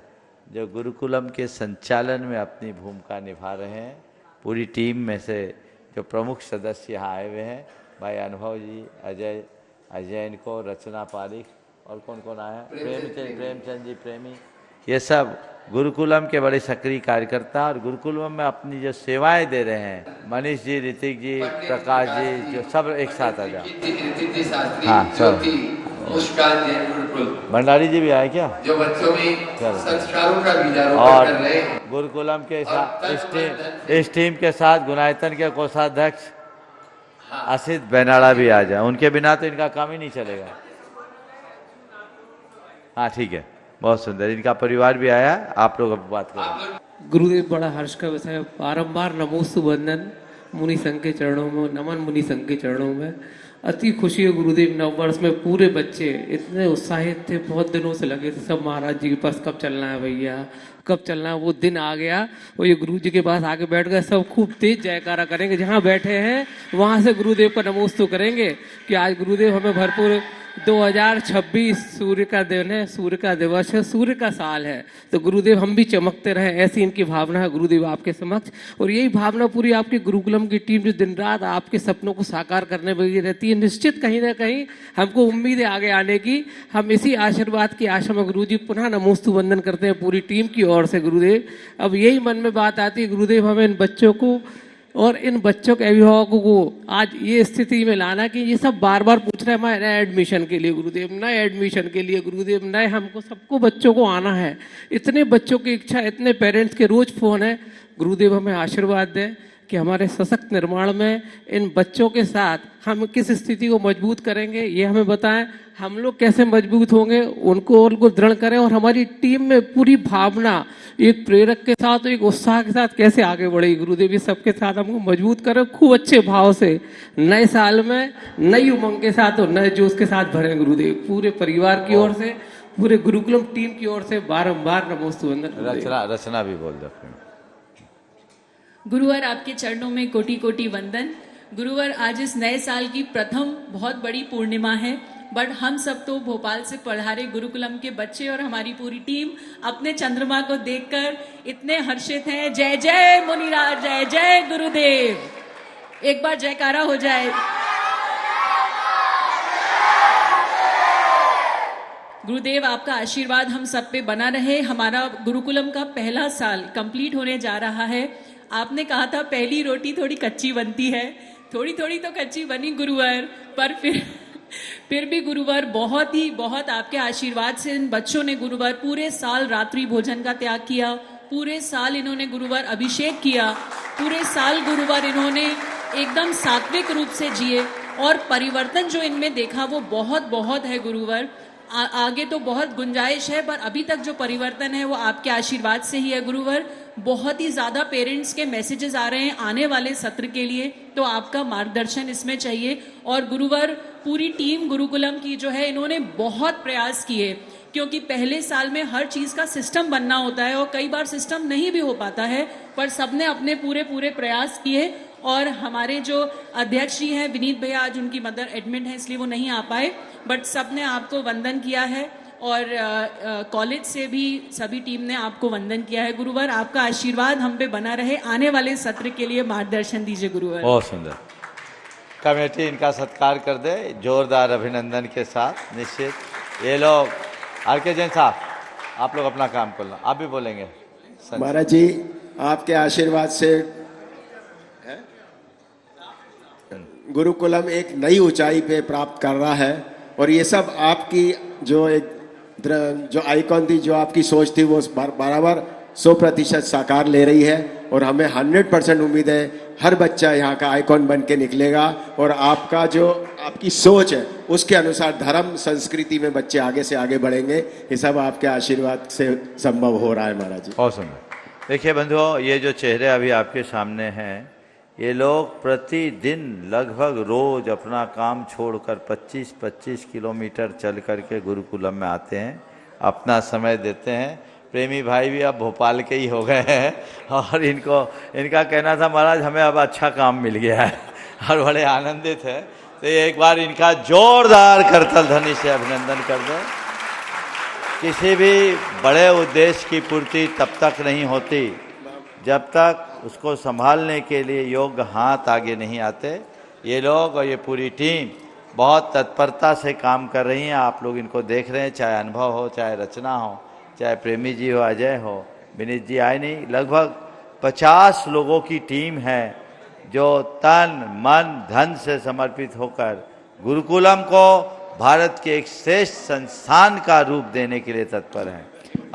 जो गुरुकुलम के संचालन में अपनी भूमिका निभा रहे हैं, पूरी टीम में से जो प्रमुख सदस्य यहाँ आए हुए हैं, भाई अनुभव जी, अजय इनको, रचना पारिक और कौन कौन आया है? प्रेमचंद जी प्रेमी, ये सब गुरुकुलम के बड़े सक्रिय कार्यकर्ता और गुरुकुलम में अपनी जो सेवाएं दे रहे हैं, मनीष जी, ऋतिक जी, प्रकाश जी, जो सब एक साथ आ जाओ। हाँ सब, मुस्कान जैन गुरुकुल भंडारी जी भी आए क्या? जो बच्चों में संस्कारों का बीजारोपण और कर रहे हैं। गुरुकुलम के साथ इस टीम के साथ गुनायतन के कोषाध्यक्ष असित बेनाड़ा भी आ जाए, उनके बिना तो इनका काम ही नहीं चलेगा। हाँ ठीक है, बहुत सुंदर, इनका परिवार भी आया, आप लोग अब बात करें। गुरुदेव, बड़ा हर्ष का विषय है। बारंबार नमोस्तु वंदन मुनि संघ के चरणों में, नमन मुनि संघ के चरणों में। अति खुशी है गुरुदेव, नववर्ष में पूरे बच्चे इतने उत्साहित थे, बहुत दिनों से लगे थे सब महाराज जी के पास, कब चलना है भैया, कब चलना है। वो दिन आ गया और ये गुरु जी के पास आके बैठ गए, सब खूब तेज जयकारा करेंगे, जहाँ बैठे हैं वहां से गुरुदेव का नमोस्तु करेंगे कि आज गुरुदेव हमें भरपूर 2026 सूर्य का दिन है, सूर्य का दिवस है, सूर्य का साल है, तो गुरुदेव हम भी चमकते रहे, ऐसी इनकी भावना है गुरुदेव आपके समक्ष। और यही भावना पूरी आपके गुरुकुलम की टीम जो दिन रात आपके सपनों को साकार करने में लगी रहती है। निश्चित कहीं ना कहीं हमको उम्मीद है आगे आने की। हम इसी आशीर्वाद की आशा में गुरुजी पुनः नमोस्तु वंदन करते हैं पूरी टीम की ओर से गुरुदेव। अब यही मन में बात आती है गुरुदेव, हमें इन बच्चों को और इन बच्चों के अभिभावकों को आज ये स्थिति में लाना कि ये सब बार बार पूछ रहे हैं हमारे नए एडमिशन के लिए गुरुदेव, नए एडमिशन के लिए गुरुदेव, नए हमको सबको बच्चों को आना है। इतने बच्चों की इच्छा, इतने पेरेंट्स के रोज फोन है। गुरुदेव हमें आशीर्वाद दें कि हमारे सशक्त निर्माण में इन बच्चों के साथ हम किस स्थिति को मजबूत करेंगे, ये हमें बताएं। हम लोग कैसे मजबूत होंगे, उनको और दृढ़ करें, और हमारी टीम में पूरी भावना एक प्रेरक के साथ, एक उत्साह के साथ कैसे आगे बढ़ेगी गुरुदेव, ये सबके साथ हमको मजबूत करें, खूब अच्छे भाव से नए साल में नई उमंग के साथ और नए जोश के साथ भरें गुरुदेव। पूरे परिवार की ओर से, पूरे गुरुकुलम टीम की ओर से बारंबार नमोस्तु वंदन। रचना भी बोल दो। गुरुवर, आपके चरणों में कोटि कोटि वंदन। गुरुवर, आज इस नए साल की प्रथम बहुत बड़ी पूर्णिमा है, बट हम सब तो भोपाल से पढ़ारे गुरुकुलम के बच्चे और हमारी पूरी टीम अपने चंद्रमा को देखकर इतने हर्षित हैं। जय जय मुनिराज, जय जय गुरुदेव। एक बार जयकारा हो जाए। गुरुदेव, आपका आशीर्वाद हम सब पे बना रहे। हमारा गुरुकुलम का पहला साल कंप्लीट होने जा रहा है। आपने कहा था पहली रोटी थोड़ी कच्ची बनती है, थोड़ी थोड़ी तो कच्ची बनी गुरुवर, पर फिर भी गुरुवर बहुत आपके आशीर्वाद से इन बच्चों ने गुरुवर पूरे साल रात्रि भोजन का त्याग किया, पूरे साल इन्होंने गुरुवर अभिषेक किया, पूरे साल गुरुवर इन्होंने एकदम सात्विक रूप से जिए, और परिवर्तन जो इनमें देखा वो बहुत है गुरुवर। आगे तो बहुत गुंजाइश है, पर अभी तक जो परिवर्तन है वो आपके आशीर्वाद से ही है गुरुवर। बहुत ही ज्यादा पेरेंट्स के मैसेजेस आ रहे हैं आने वाले सत्र के लिए, तो आपका मार्गदर्शन इसमें चाहिए। और गुरुवर, पूरी टीम गुरुकुलम की जो है, इन्होंने बहुत प्रयास किए, क्योंकि पहले साल में हर चीज का सिस्टम बनना होता है और कई बार सिस्टम नहीं भी हो पाता है, पर सबने अपने पूरे प्रयास किए। और हमारे जो अध्यक्ष जी हैं विनीत भैया, आज उनकी मदर एडमिट है इसलिए वो नहीं आ पाए, बट सबने आपको वंदन किया है, और कॉलेज से भी सभी टीम ने आपको वंदन किया है गुरुवर। आपका आशीर्वाद हम पे बना रहे। आने वाले सत्र के लिए मार्गदर्शन दीजिए गुरुवर। बहुत सुंदर। कमेटी इनका सत्कार कर दे जोरदार अभिनंदन के साथ। निश्चित ये लोग, आर के जैन साहब, आप लोग अपना काम कर लो, आप भी बोलेंगे। महाराज जी, आपके आशीर्वाद से गुरुकुलम एक नई ऊंचाई पे प्राप्त कर रहा है, और ये सब आपकी जो आइकॉन थी, जो आपकी सोच थी, वो बराबर 100% साकार ले रही है। और हमें 100% उम्मीद है हर बच्चा यहाँ का आइकॉन बन के निकलेगा, और आपका जो आपकी सोच है उसके अनुसार धर्म संस्कृति में बच्चे आगे से आगे बढ़ेंगे। ये सब आपके आशीर्वाद से संभव हो रहा है महाराज जी। बहुत सुंदर। देखिए बंधुओं, ये जो चेहरे अभी आपके सामने हैं, ये लोग प्रतिदिन लगभग रोज अपना काम छोड़कर 25-25 किलोमीटर चल करके गुरुकुलम में आते हैं, अपना समय देते हैं। प्रेमी भाई भी अब भोपाल के ही हो गए हैं, और इनका कहना था महाराज हमें अब अच्छा काम मिल गया है, और बड़े आनंदित है। तो एक बार इनका जोरदार करतल ध्वनि से अभिनंदन कर दो। किसी भी बड़े उद्देश्य की पूर्ति तब तक नहीं होती जब तक उसको संभालने के लिए योग्य हाथ आगे नहीं आते। ये लोग और ये पूरी टीम बहुत तत्परता से काम कर रही हैं। आप लोग इनको देख रहे हैं, चाहे अनुभव हो, चाहे रचना हो, चाहे प्रेमी जी हो, अजय हो, विनीत जी आए नहीं, लगभग 50 लोगों की टीम है जो तन मन धन से समर्पित होकर गुरुकुलम को भारत के एक श्रेष्ठ संस्थान का रूप देने के लिए तत्पर हैं।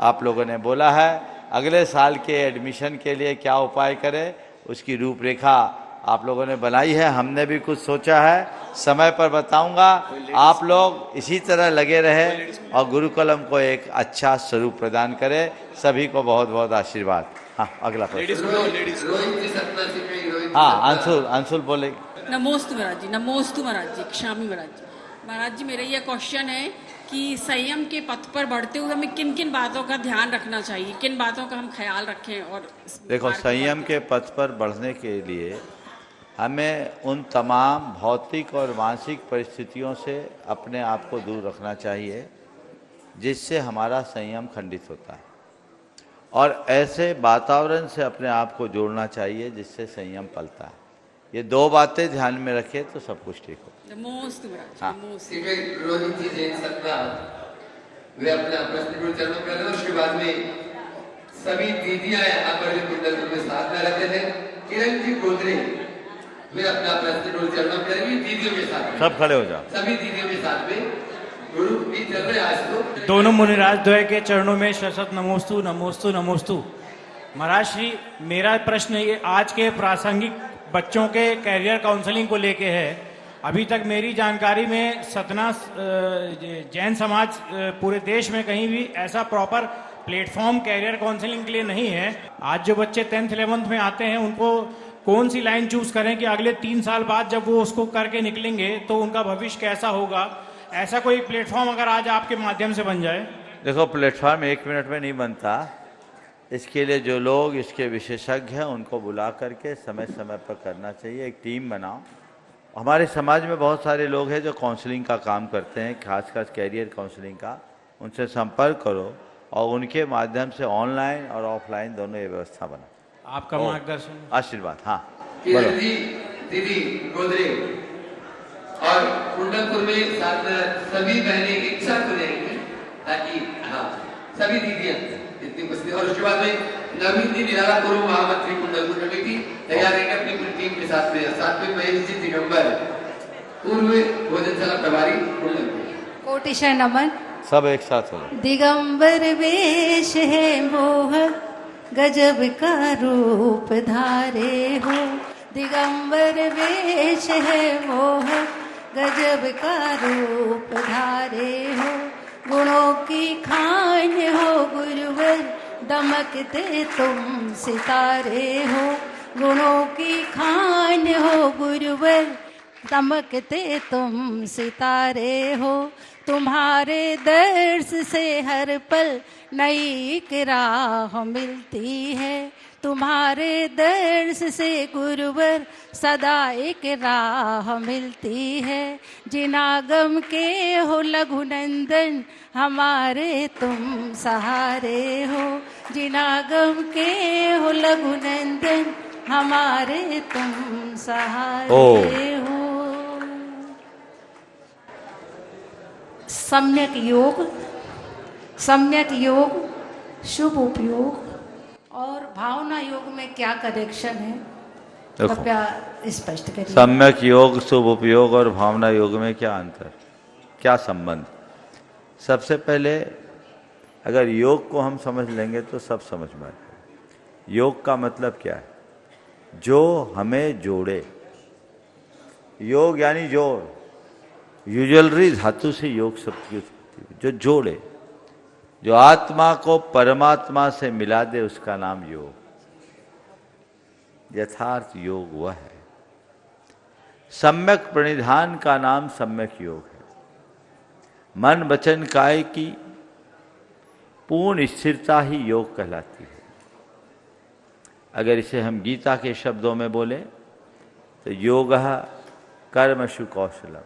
आप लोगों ने बोला है अगले साल के एडमिशन के लिए क्या उपाय करें, उसकी रूपरेखा आप लोगों ने बनाई है, हमने भी कुछ सोचा है, समय पर बताऊंगा। आप लोग इसी तरह लगे रहे और गुरुकुलम को एक अच्छा स्वरूप प्रदान करें। सभी को बहुत बहुत आशीर्वाद। हाँ, अगला प्रश्न। हाँ, अंशुल बोले। नमोस्तु महाराज जी, नमोस्तु महाराज जी, क्षामी महाराज जी। महाराज जी, मेरा ये क्वेश्चन है कि संयम के पथ पर बढ़ते हुए हमें किन किन बातों का ध्यान रखना चाहिए, किन बातों का हम ख्याल रखें? और देखो, संयम के पथ पर बढ़ने के लिए हमें उन तमाम भौतिक और मानसिक परिस्थितियों से अपने आप को दूर रखना चाहिए जिससे हमारा संयम खंडित होता है, और ऐसे वातावरण से अपने आप को जोड़ना चाहिए जिससे संयम पलता है। ये दो बातें ध्यान में रखें तो सब कुछ ठीक हो। हाँ। रोहित जी जैन सत्ता वे अपना प्रश्न गुरु चरणों में रखे, उसके बाद में सभी दीदियां यहाँ पर जो कुंडल में साथ में रहते थे, किरण जी गोदरे वे अपना प्रश्न गुरु चरणों में रखेंगे दीदियों के साथ। सब खड़े हो जाओ। सभी दीदियों के साथ में गुरु भी चल रहे आज तो। दोनों मुनिराज द्वय के चरणों में शतशत नमोस्तु नमोस्तु नमोस्तु। महाराज श्री, मेरा प्रश्न ये आज के प्रासंगिक बच्चों के कैरियर काउंसलिंग को लेके है। अभी तक मेरी जानकारी में सतना जैन समाज पूरे देश में कहीं भी ऐसा प्रॉपर प्लेटफॉर्म कैरियर काउंसलिंग के लिए नहीं है। आज जो बच्चे 10th 11th में आते हैं उनको कौन सी लाइन चूज करें कि अगले 3 साल बाद जब वो उसको करके निकलेंगे तो उनका भविष्य कैसा होगा? ऐसा कोई प्लेटफॉर्म अगर आज आपके माध्यम से बन जाए। देखो, प्लेटफॉर्म 1 मिनट में नहीं बनता। इसके लिए जो लोग इसके विशेषज्ञ हैं उनको बुला करके समय समय पर करना चाहिए। एक टीम बनाओ। हमारे समाज में बहुत सारे लोग हैं जो काउंसलिंग का काम करते हैं, खासकर कैरियर काउंसलिंग का। उनसे संपर्क करो और उनके माध्यम से ऑनलाइन और ऑफलाइन दोनों ये व्यवस्था बना। आपका मार्गदर्शन, आशीर्वाद। हाँ, बोलो। दीदी गोदरे और कुंडलपुर में साथ सभी बहनें एक साथ हो जाएंगी ताकि हाँ सभी दीदियां इतनी मस्ती। और उसके बाद में नवीन जी निराला पूर्व महामंत्री कुंडलपुर कमेटी तैयार रहेंगे अपनी पूरी टीम के साथ में महेश जी दिगंबर पूर्व भोजनशाला प्रभारी कुंडलपुर। कोटिशय नमन। सब एक साथ हो। दिगंबर वेश है मोह गजब का रूप धारे हो, दिगंबर वेश है मोह गजब का रूप धारे हो, गुणों की खान हो गुरुवर दमकते तुम सितारे हो, गुणों की खान हो गुरुवर दमकते तुम सितारे हो, तुम्हारे दर्श से हर पल नई एक राह मिलती है, तुम्हारे दर्श से गुरुवर सदा एक राह मिलती है, जिनागम के हो लघुनंदन हमारे तुम सहारे हो, जिनागम के हो लघुनंदन हमारे तुम सहारे हो। सम्यक योग शुभ उपयोग और भावना योग में क्या कनेक्शन है, कृपया स्पष्ट करिए। सम्यक योग, शुभ उपयोग और भावना योग में क्या अंतर, क्या संबंध? सबसे पहले अगर योग को हम समझ लेंगे तो सब समझ में आएगा। योग का मतलब क्या है? जो हमें जोड़े। योग यानी जोड़। यूजुअलरी धातु से योग शब्द की उत्पत्ति हुई, जो जोड़े, जो आत्मा को परमात्मा से मिला दे, उसका नाम योग। यथार्थ योग वह है। सम्यक प्रणिधान का नाम सम्यक योग है। मन वचन काय की पूर्ण स्थिरता ही योग कहलाती है। अगर इसे हम गीता के शब्दों में बोले तो योगः कर्मसु कौशलम,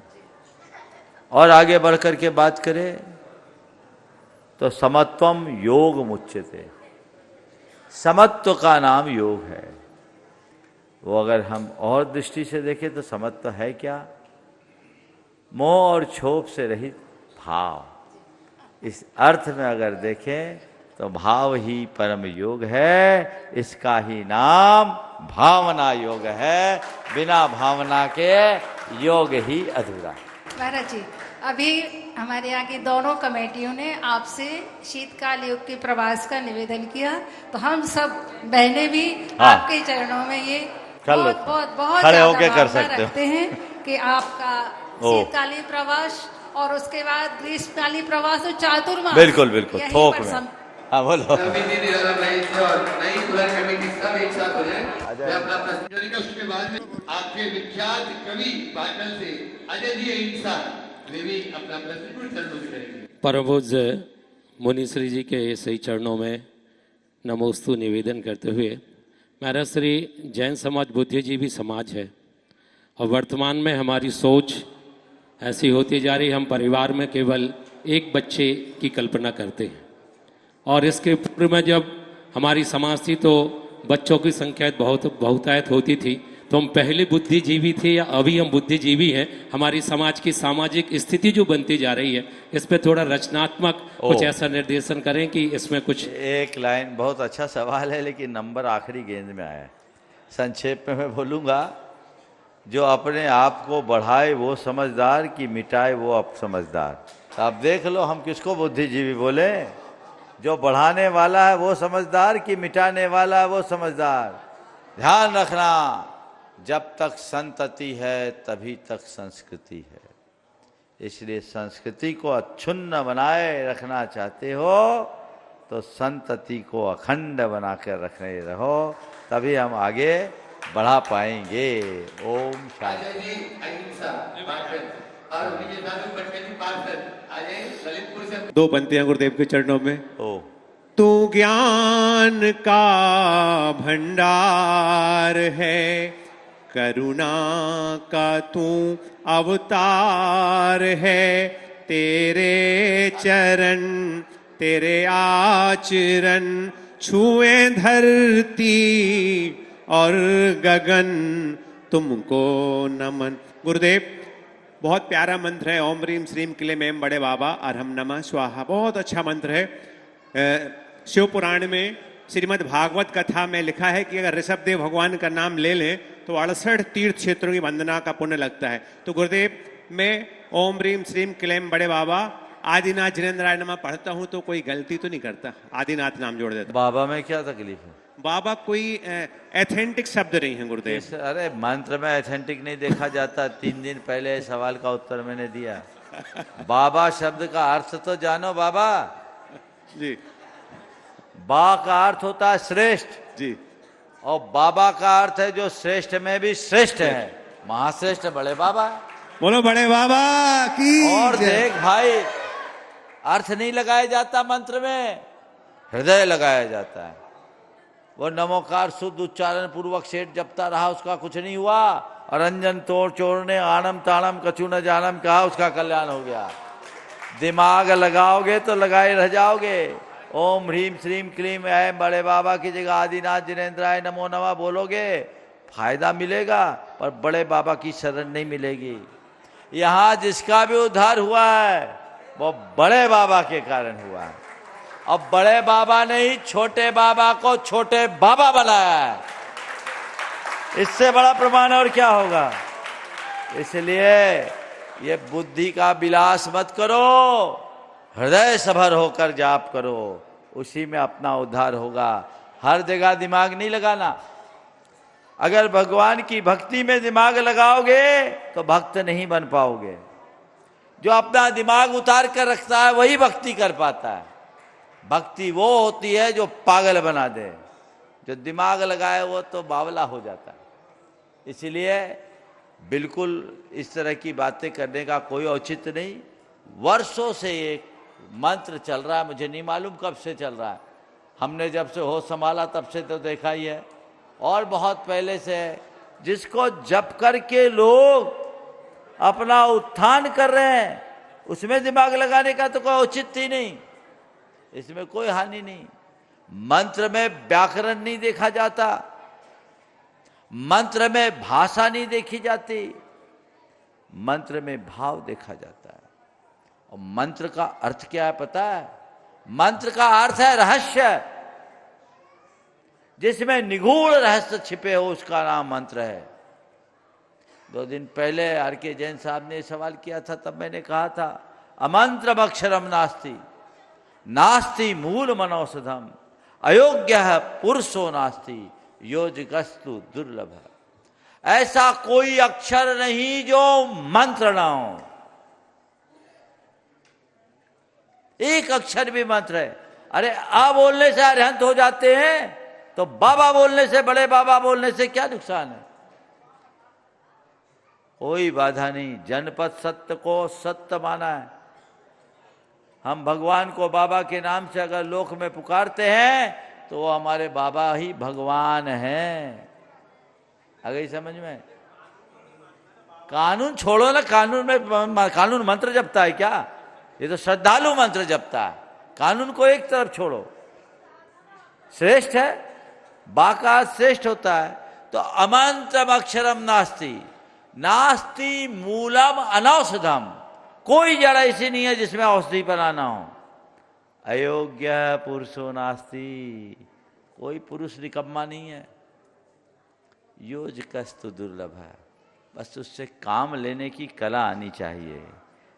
और आगे बढ़कर के बात करें तो समत्वम योग मुच्यते। समत्व का नाम योग है। वो अगर हम और दृष्टि से देखें तो समत्व है क्या? मोह और क्षोभ से रहित भाव। इस अर्थ में अगर देखें तो भाव ही परम योग है, इसका ही नाम भावना योग है। बिना भावना के योग ही अधूरा है। महाराज जी, अभी हमारे यहाँ की दोनों कमेटियों ने आपसे शीतकाल योग के प्रवास का निवेदन किया, तो हम सब बहनें भी आपके चरणों में ये बहुत बहुत बहुत खड़े होके ज्यादा कर भावना सकते हो। रखते हैं कि आपका शीतकालीन प्रवास और उसके बाद ग्रीष्मकालीन प्रवास और चातुर्मास बिल्कुल बिल्कुल यहीं थोक पर में। हाँ बोलो। उसके बाद में आपके विख्यात कवि पाटन से अजय जी इंसान वे भी अपना प्रश्न चरणों से करेंगे। परम पूज्य मुनिश्री जी के सही चरणों में नमोस्तु निवेदन करते हुए, महाराज श्री जैन समाज बुद्धिजीवी समाज है और वर्तमान में हमारी सोच ऐसी होती जा रही, हम परिवार में केवल एक बच्चे की कल्पना करते हैं और इसके पूर्व में जब हमारी समाज थी तो बच्चों की संख्या बहुतायत होती थी, तो हम पहले बुद्धिजीवी थे या अभी हम बुद्धिजीवी हैं। हमारी समाज की सामाजिक स्थिति जो बनती जा रही है, इस पे थोड़ा रचनात्मक कुछ ऐसा निर्देशन करें कि इसमें कुछ। एक लाइन, बहुत अच्छा सवाल है लेकिन नंबर आखिरी गेंद में आया है। संक्षेप में मैं बोलूँगा, जो अपने आप को बढ़ाए वो समझदार, कि मिटाए वो अब समझदार। आप देख लो हम किसको बुद्धिजीवी बोले। जो बढ़ाने वाला है वो समझदार, कि मिटाने वाला है वो समझदार। ध्यान रखना, जब तक संतति है तभी तक संस्कृति है। इसलिए संस्कृति को अक्षुण्ण बनाए रखना चाहते हो तो संतति को अखंड बना कर रखने रहो, तभी हम आगे बढ़ा पाएंगे। ओम शांति। दो पंक्तियां गुरुदेव के चरणों में। तू ज्ञान का भंडार है, करुणा का तू अवतार है। तेरे चरण तेरे आचरण छुए धरती और गगन, तुमको नमन। गुरुदेव, बहुत प्यारा मंत्र है, ओम ह्रीम श्रीम क्लीम ऐं बड़े बाबा अरहम नमः स्वाहा। बहुत अच्छा मंत्र है। शिव पुराण में श्रीमद् भागवत कथा में लिखा है कि अगर ऋषभदेव भगवान का नाम ले लें तो 68 तीर्थ क्षेत्रों की वंदना का पुण्य लगता है। तो गुरुदेव, मैं ओम ह्रीम श्रीम क्लीम बड़े बाबा आदिनाथ जिनेन्द्राय नमः पढ़ता हूँ तो कोई गलती तो नहीं करता? आदिनाथ नाम जोड़ देता। बाबा में क्या तकलीफ है? बाबा कोई एथेंटिक शब्द नहीं है गुरुदेव। अरे मंत्र में एथेंटिक नहीं देखा जाता। 3 दिन पहले सवाल का उत्तर मैंने दिया। बाबा शब्द का अर्थ तो जानो। बाबा जी, बा का अर्थ होता है श्रेष्ठ जी, और बाबा का अर्थ है जो श्रेष्ठ में भी श्रेष्ठ है, महाश्रेष्ठ बड़े बाबा। बोलो बड़े बाबा की। और देख भाई, अर्थ नहीं लगाया जाता मंत्र में, हृदय लगाया जाता है। वो नमोकार शुद्ध उच्चारण पूर्वक सेठ जपता रहा, उसका कुछ नहीं हुआ। और अंजन तोड़ चोर ने आनम तानम कछु न जानम कहा, उसका कल्याण हो गया। दिमाग लगाओगे तो लगाए रह जाओगे। ओम ह्रीम श्रीम क्लीम ऐं बड़े बाबा की जगह आदिनाथ जिनेन्द्राय नमो नमः बोलोगे, फायदा मिलेगा, पर बड़े बाबा की शरण नहीं मिलेगी। यहाँ जिसका भी उद्धार हुआ है वो बड़े बाबा के कारण हुआ है। अब बड़े बाबा ने ही छोटे बाबा को छोटे बाबा बनाया है। इससे बड़ा प्रमाण और क्या होगा? इसलिए ये बुद्धि का विलास मत करो, हृदय सभर होकर जाप करो, उसी में अपना उद्धार होगा। हर जगह दिमाग नहीं लगाना। अगर भगवान की भक्ति में दिमाग लगाओगे तो भक्त नहीं बन पाओगे। जो अपना दिमाग उतार कर रखता है वही भक्ति कर पाता है। भक्ति वो होती है जो पागल बना दे, जो दिमाग लगाए वो तो बावला हो जाता है। इसलिए बिल्कुल इस तरह की बातें करने का कोई औचित्य नहीं। वर्षों से एक मंत्र चल रहा है, मुझे नहीं मालूम कब से चल रहा है। हमने जब से होश संभाला तब से तो देखा ही है, और बहुत पहले से है, जिसको जप करके लोग अपना उत्थान कर रहे हैं, उसमें दिमाग लगाने का तो कोई औचित्य ही नहीं। इसमें कोई हानि नहीं। मंत्र में व्याकरण नहीं देखा जाता, मंत्र में भाषा नहीं देखी जाती, मंत्र में भाव देखा जाता है। और मंत्र का अर्थ क्या है पता है? मंत्र का अर्थ है रहस्य। जिसमें निगूढ़ रहस्य छिपे हो उसका नाम मंत्र है। 2 दिन पहले आर.के. जैन साहब ने सवाल किया था, तब मैंने कहा था अमंत्रम अक्षरम नास्ति, नास्ति मूल मनौषधम, अयोग्य है पुरुषो नास्ति, योजगस्तु दुर्लभ। ऐसा कोई अक्षर नहीं जो मंत्र ना हो। एक अक्षर भी मंत्र है। अरे आ बोलने से अरिहंत हो जाते हैं, तो बाबा बोलने से, बड़े बाबा बोलने से क्या नुकसान है? कोई बाधा नहीं। जनपद सत्य को सत्य माना है। हम भगवान को बाबा के नाम से अगर लोक में पुकारते हैं तो वो हमारे बाबा ही भगवान हैं। आ गई समझ में? कानून छोड़ो ना, कानून मंत्र जपता है क्या? ये तो श्रद्धालु मंत्र जपता है। कानून को एक तरफ छोड़ो। श्रेष्ठ है, बाका श्रेष्ठ होता है। तो अमंत्रम अक्षरम नास्ति, नास्ति मूलम अनौषधम। कोई जड़ ऐसी नहीं है जिसमें औषधि बनाना हो। अयोग्य पुरुषो नास्ति, कोई पुरुष निकम्मा नहीं है। योजकस्तु दुर्लभ है, बस उससे काम लेने की कला आनी चाहिए।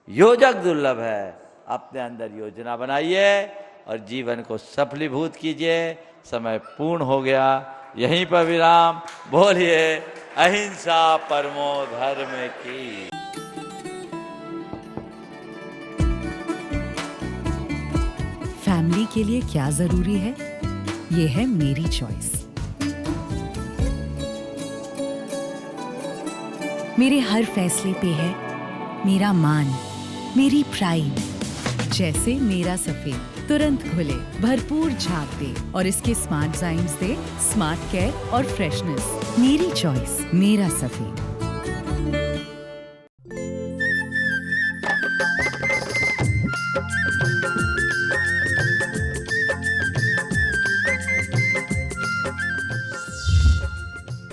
योजक दुर्लभ है। अपने अंदर योजना बनाइए और जीवन को सफलीभूत कीजिए। समय पूर्ण हो गया, यहीं पर विराम। बोलिए अहिंसा परमो धर्म की। फैमिली के लिए क्या जरूरी है, ये है मेरी चॉइस। मेरे हर फैसले पे है मेरा मान, मेरी प्राइड। जैसे मेरा सफेद तुरंत खुले, भरपूर झाग दे और इसके स्मार्ट जाइम्स दे स्मार्ट केयर और फ्रेशनेस। मेरी चॉइस, मेरा सफेद।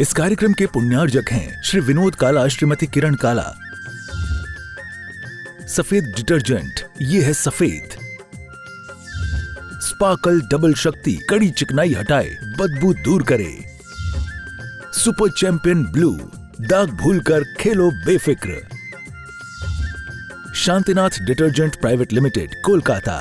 इस कार्यक्रम के पुण्यार्जक हैं श्री विनोद काला, श्रीमती किरण काला। सफेद डिटर्जेंट, ये है सफेद। स्पार्कल डबल शक्ति कड़ी चिकनाई हटाए, बदबू दूर करे। सुपर चैंपियन ब्लू, दाग भूलकर खेलो बेफिक्र। Shantinath detergent private limited, Kolkata.